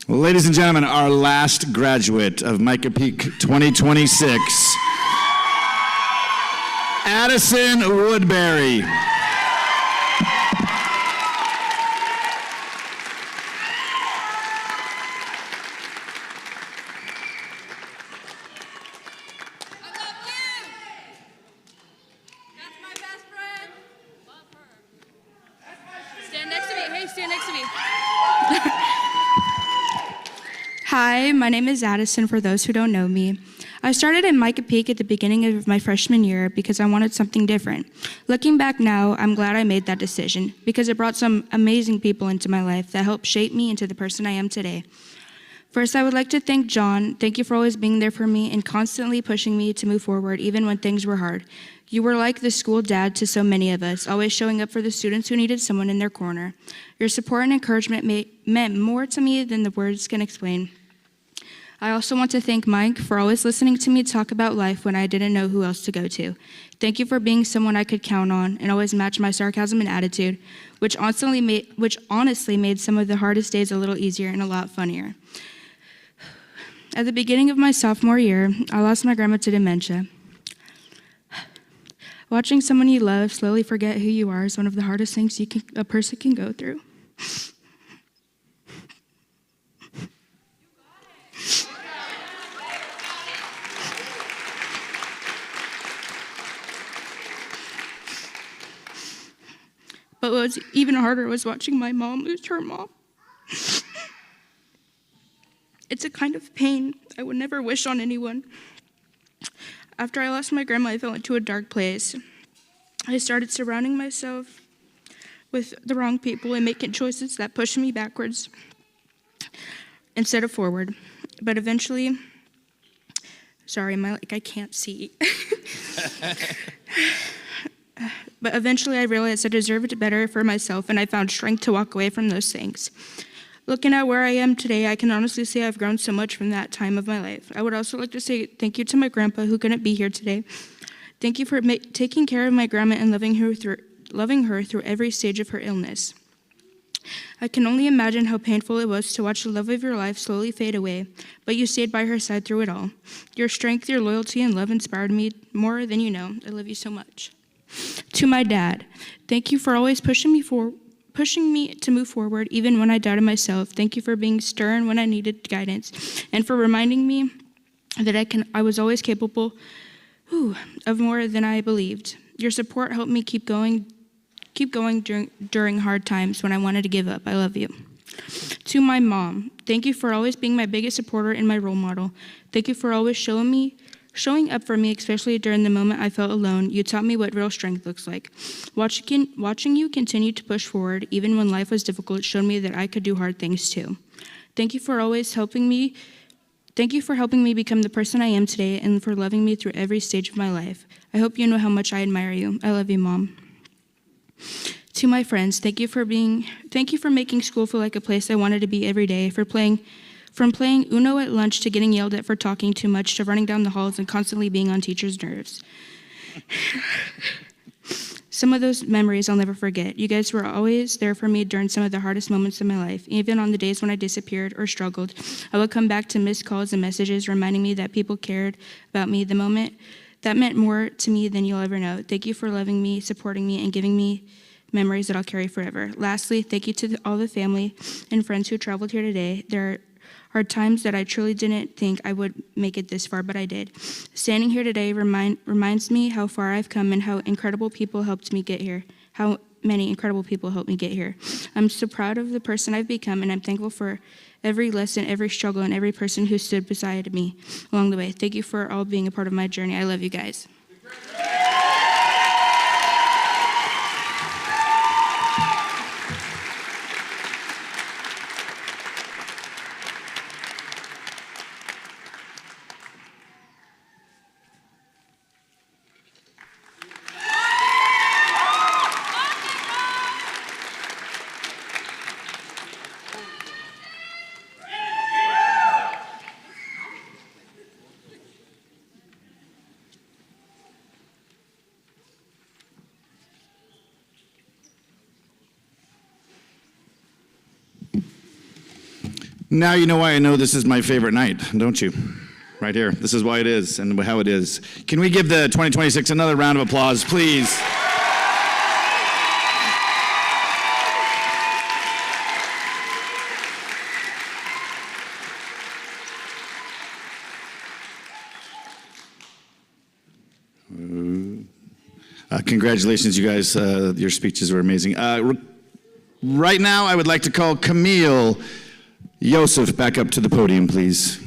Well, ladies and gentlemen, our last graduate of Mica Peak 2026, Addison Woodbury. Stand next to me. Hey, stand next to me. Hi, my name is Addison, for those who don't know me. I started at Mica Peak at the beginning of my freshman year because I wanted something different. Looking back now, I'm glad I made that decision because it brought some amazing people into my life that helped shape me into the person I am today. First, I would like to thank John. Thank you for always being there for me and constantly pushing me to move forward even when things were hard. You were like the school dad to so many of us, always showing up for the students who needed someone in their corner. Your support and encouragement meant more to me than the words can explain. I also want to thank Mike for always listening to me talk about life when I didn't know who else to go to. Thank you for being someone I could count on and always match my sarcasm and attitude, which honestly made some of the hardest days a little easier and a lot funnier. At the beginning of my sophomore year, I lost my grandma to dementia. Watching someone you love slowly forget who you are is one of the hardest things a person can go through. But what was even harder was watching my mom lose her mom. It's a kind of pain I would never wish on anyone. After I lost my grandma, I fell into a dark place. I started surrounding myself with the wrong people and making choices that pushed me backwards instead of forward. But eventually, I can't see. But eventually I realized I deserved better for myself, and I found strength to walk away from those things. Looking at where I am today, I can honestly say I've grown so much from that time of my life. I would also like to say thank you to my grandpa who couldn't be here today. Thank you for taking care of my grandma and loving her through every stage of her illness. I can only imagine how painful it was to watch the love of your life slowly fade away, but you stayed by her side through it all. Your strength, your loyalty, and love inspired me more than you know. I love you so much. To my dad, thank you for always pushing me to move forward even when I doubted myself. Thank you for being stern when I needed guidance and for reminding me that I was always capable of more than I believed. Your support helped me keep going during hard times when I wanted to give up. I love you. To my mom, thank you for always being my biggest supporter and my role model. Thank you for always showing up for me, especially during the moment I felt alone. You taught me what real strength looks like. Watching you continue to push forward, even when life was difficult, showed me that I could do hard things too. Thank you for always helping me. Thank you for helping me become the person I am today and for loving me through every stage of my life. I hope you know how much I admire you. I love you, Mom. To my friends, thank you for making school feel like a place I wanted to be every day, from playing Uno at lunch to getting yelled at for talking too much to running down the halls and constantly being on teachers' nerves. Some of those memories I'll never forget. You guys were always there for me during some of the hardest moments of my life. Even on the days when I disappeared or struggled, I would come back to missed calls and messages reminding me that people cared about me. The moment that meant more to me than you'll ever know. Thank you for loving me, supporting me, and giving me memories that I'll carry forever. Lastly, thank you to all the family and friends who traveled here today. There are times that I truly didn't think I would make it this far, but I did. Standing here today reminds me how far I've come and how incredible people helped me get here. How many incredible people helped me get here. I'm so proud of the person I've become, and I'm thankful for every lesson, every struggle, and every person who stood beside me along the way. Thank you for all being a part of my journey. I love you guys. Now you know why I know this is my favorite night, don't you? Right here. This is why it is and how it is. Can we give the 2026 another round of applause, please? Congratulations, you guys. Your speeches were amazing. Right now, I would like to call Camille Yosef back up to the podium, please.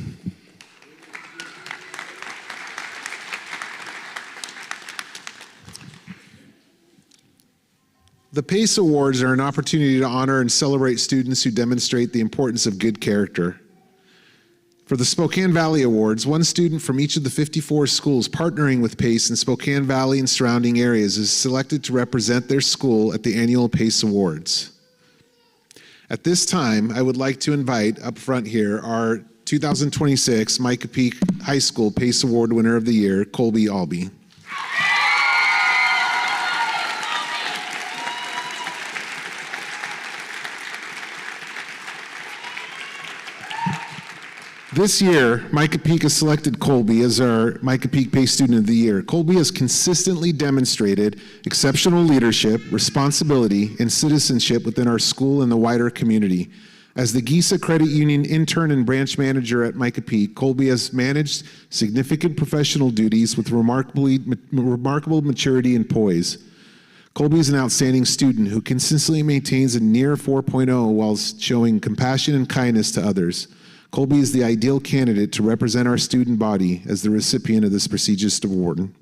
The PACE Awards are an opportunity to honor and celebrate students who demonstrate the importance of good character. For the Spokane Valley Awards, one student from each of the 54 schools partnering with PACE in Spokane Valley and surrounding areas is selected to represent their school at the annual PACE Awards. At this time, I would like to invite up front here our 2026 Mica Peak High School PACE Award winner of the year, Colby Albee. This year, Mica Peak has selected Colby as our Mica Peak PACE Student of the Year. Colby has consistently demonstrated exceptional leadership, responsibility, and citizenship within our school and the wider community. As the GISA Credit Union intern and branch manager at Mica Peak, Colby has managed significant professional duties with remarkable maturity and poise. Colby is an outstanding student who consistently maintains a near 4.0 while showing compassion and kindness to others. Colby is the ideal candidate to represent our student body as the recipient of this prestigious award.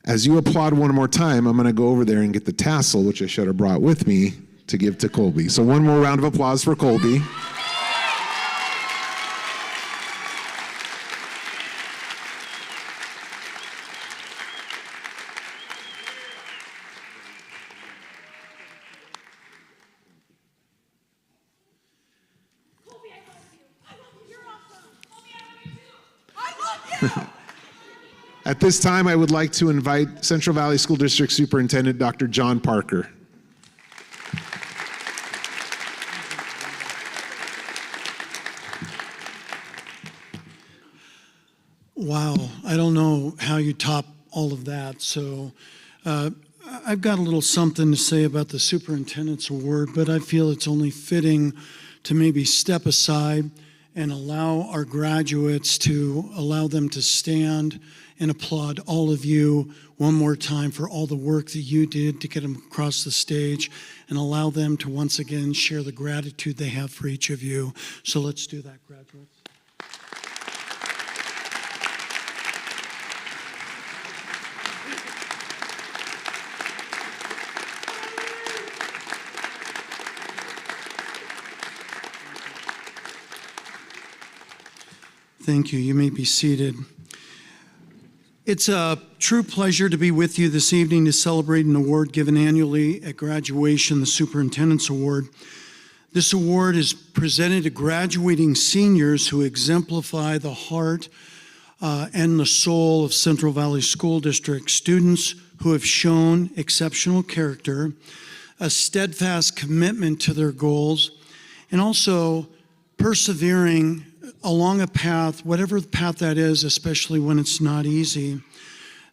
As you applaud one more time, I'm going to go over there and get the tassel, which I should have brought with me, to give to Colby. So one more round of applause for Colby. At this time, I would like to invite Central Valley School District Superintendent Dr. John Parker. Wow, I don't know how you top all of that. So I've got a little something to say about the Superintendent's Award, but I feel it's only fitting to maybe step aside and allow our graduates to allow them to stand and applaud all of you one more time for all the work that you did to get them across the stage, and allow them to once again share the gratitude they have for each of you. So let's do that, graduates. Thank you. You may be seated. It's a true pleasure to be with you this evening to celebrate an award given annually at graduation, the Superintendent's Award. This award is presented to graduating seniors who exemplify the heart and the soul of Central Valley School District, students who have shown exceptional character, a steadfast commitment to their goals, and also persevering along a path, whatever path that is, especially when it's not easy.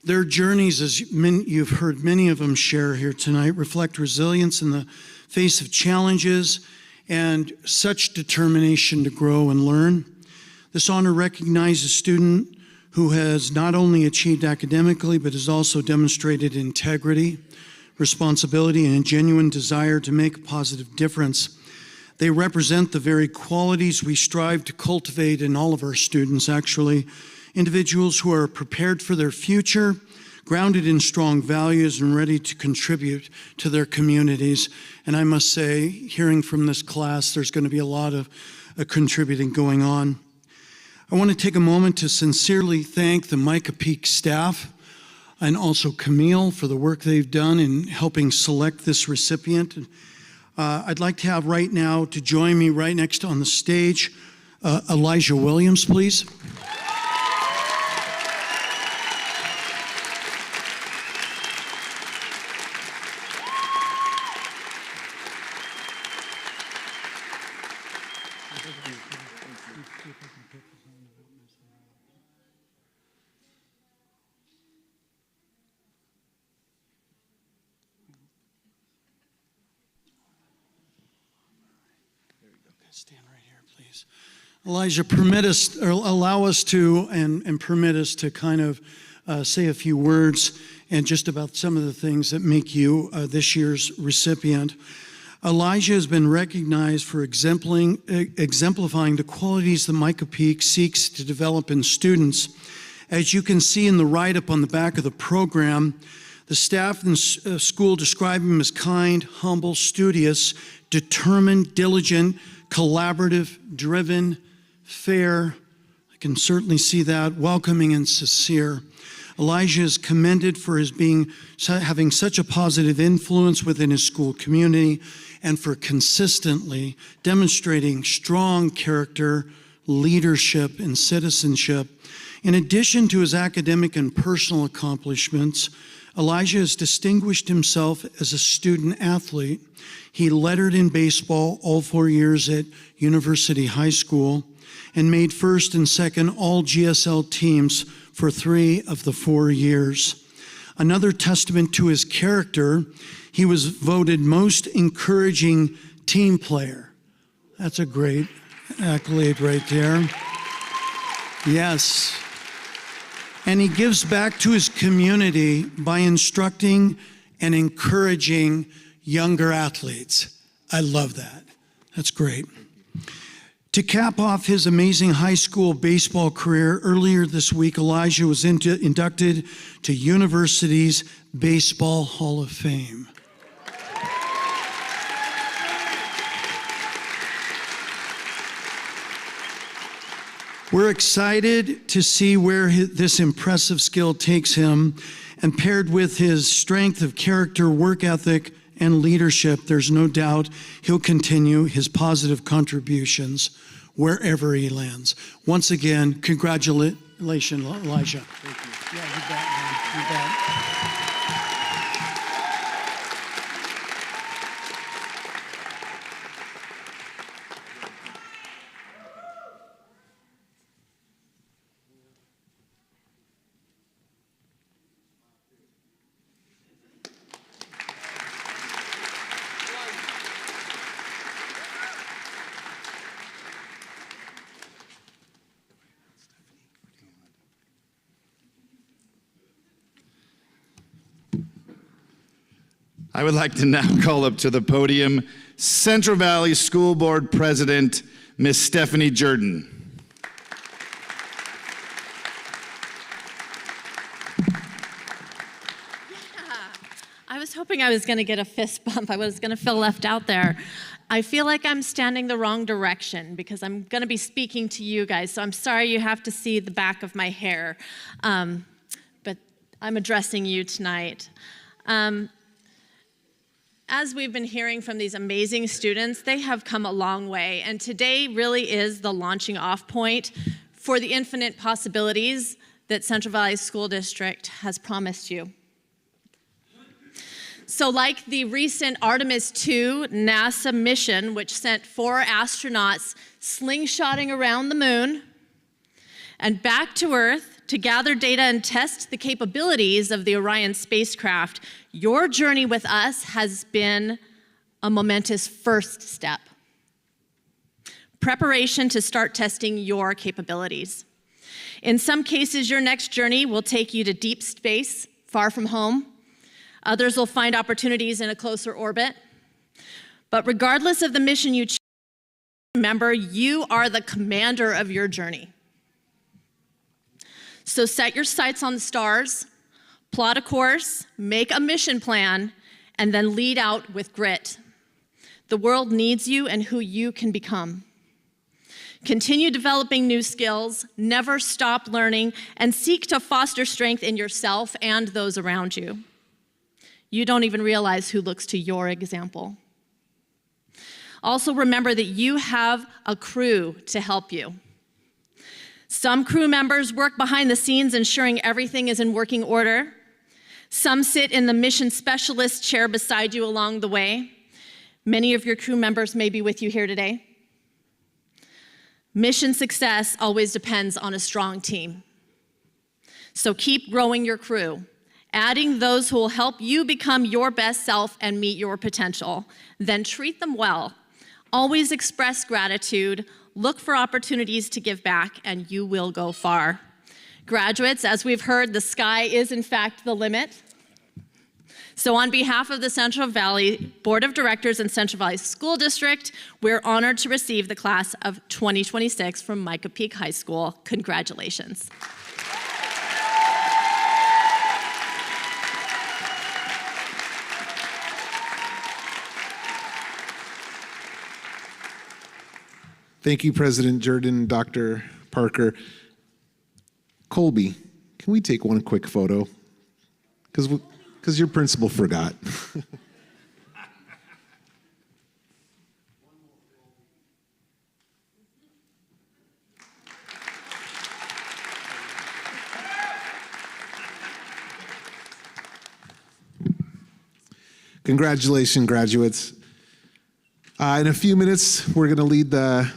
Their journeys, as you've heard many of them share here tonight, reflect resilience in the face of challenges and such determination to grow and learn. This honor recognizes a student who has not only achieved academically, but has also demonstrated integrity, responsibility, and a genuine desire to make a positive difference. They represent the very qualities we strive to cultivate in all of our students, actually. Individuals who are prepared for their future, grounded in strong values, and ready to contribute to their communities. And I must say, hearing from this class, there's going to be a lot of contributing going on. I want to take a moment to sincerely thank the Mica Peak staff and also Camille for the work they've done in helping select this recipient. I'd like to have right now to join me right next on the stage, Elijah Williams, please. Stand right here, please. Elijah, allow us to, and permit us to kind of say a few words and just about some of the things that make you this year's recipient. Elijah has been recognized for exemplifying the qualities that Mica Peak seeks to develop in students. As you can see in the write-up on the back of the program, the staff in school describe him as kind, humble, studious, determined, diligent, collaborative, driven, fair. I can certainly see that, welcoming and sincere. Elijah is commended for having such a positive influence within his school community and for consistently demonstrating strong character, leadership, and citizenship. In addition to his academic and personal accomplishments, Elijah has distinguished himself as a student athlete. He lettered in baseball all 4 years at University High School and made first and second all GSL teams for 3 of the 4 years. Another testament to his character, he was voted most encouraging team player. That's a great accolade right there. Yes. And he gives back to his community by instructing and encouraging younger athletes. I love that. That's great. To cap off his amazing high school baseball career, earlier this week, Elijah was inducted to University's Baseball Hall of Fame. We're excited to see where this impressive skill takes him, and paired with his strength of character, work ethic, and leadership, there's no doubt he'll continue his positive contributions wherever he lands. Once again, congratulations, Elijah. Thank you. Yeah, you bet, man. You bet. I would like to now call up to the podium Central Valley School Board President, Miss Stephanie Jordan. I was hoping I was going to get a fist bump. I was going to feel left out there. I feel like I'm standing the wrong direction because I'm going to be speaking to you guys, so I'm sorry you have to see the back of my hair, but I'm addressing you tonight. As we've been hearing from these amazing students, they have come a long way, and today really is the launching off point for the infinite possibilities that Central Valley School District has promised you. So like the recent Artemis 2 NASA mission, which sent 4 astronauts slingshotting around the moon and back to Earth to gather data and test the capabilities of the Orion spacecraft, your journey with us has been a momentous first step. Preparation to start testing your capabilities. In some cases, your next journey will take you to deep space, far from home. Others will find opportunities in a closer orbit. But regardless of the mission you choose, remember, you are the commander of your journey. So set your sights on the stars, plot a course, make a mission plan, and then lead out with grit. The world needs you and who you can become. Continue developing new skills, never stop learning, and seek to foster strength in yourself and those around you. You don't even realize who looks to your example. Also remember that you have a crew to help you. Some crew members work behind the scenes ensuring everything is in working order. Some sit in the mission specialist chair beside you along the way. Many of your crew members may be with you here today. Mission success always depends on a strong team. So keep growing your crew, adding those who will help you become your best self and meet your potential. Then treat them well. Always express gratitude, look for opportunities to give back, and you will go far. Graduates, as we've heard, the sky is in fact the limit. So on behalf of the Central Valley Board of Directors and Central Valley School District, we're honored to receive the class of 2026 from Mica Peak High School. Congratulations. Thank you, President Jordan, Dr. Parker. Colby, can we take one quick photo? Because your principal forgot. Congratulations, graduates. In a few minutes, we're going to lead the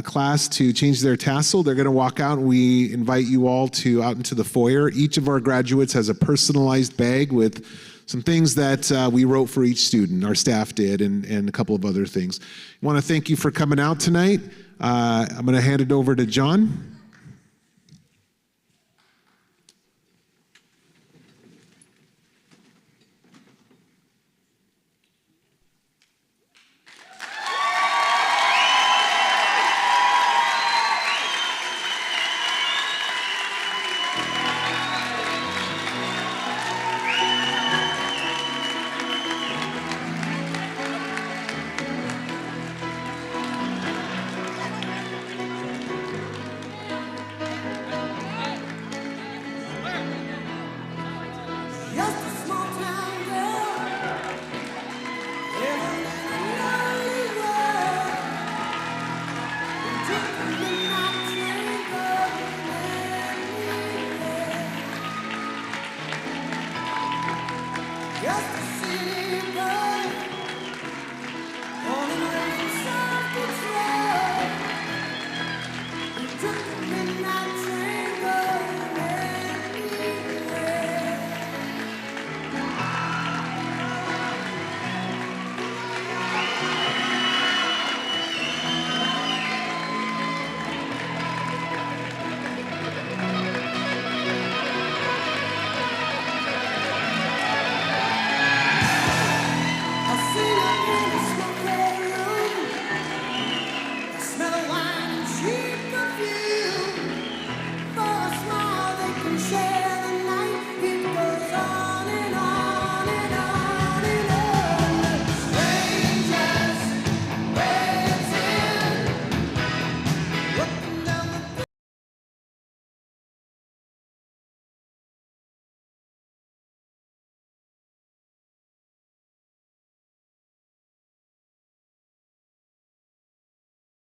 class to change their tassel. They're going to walk out, and we invite you all to out into the foyer. Each of our graduates has a personalized bag with some things that we wrote for each student, our staff did, and a couple of other things. I want to thank you for coming out tonight. I'm going to hand it over to John.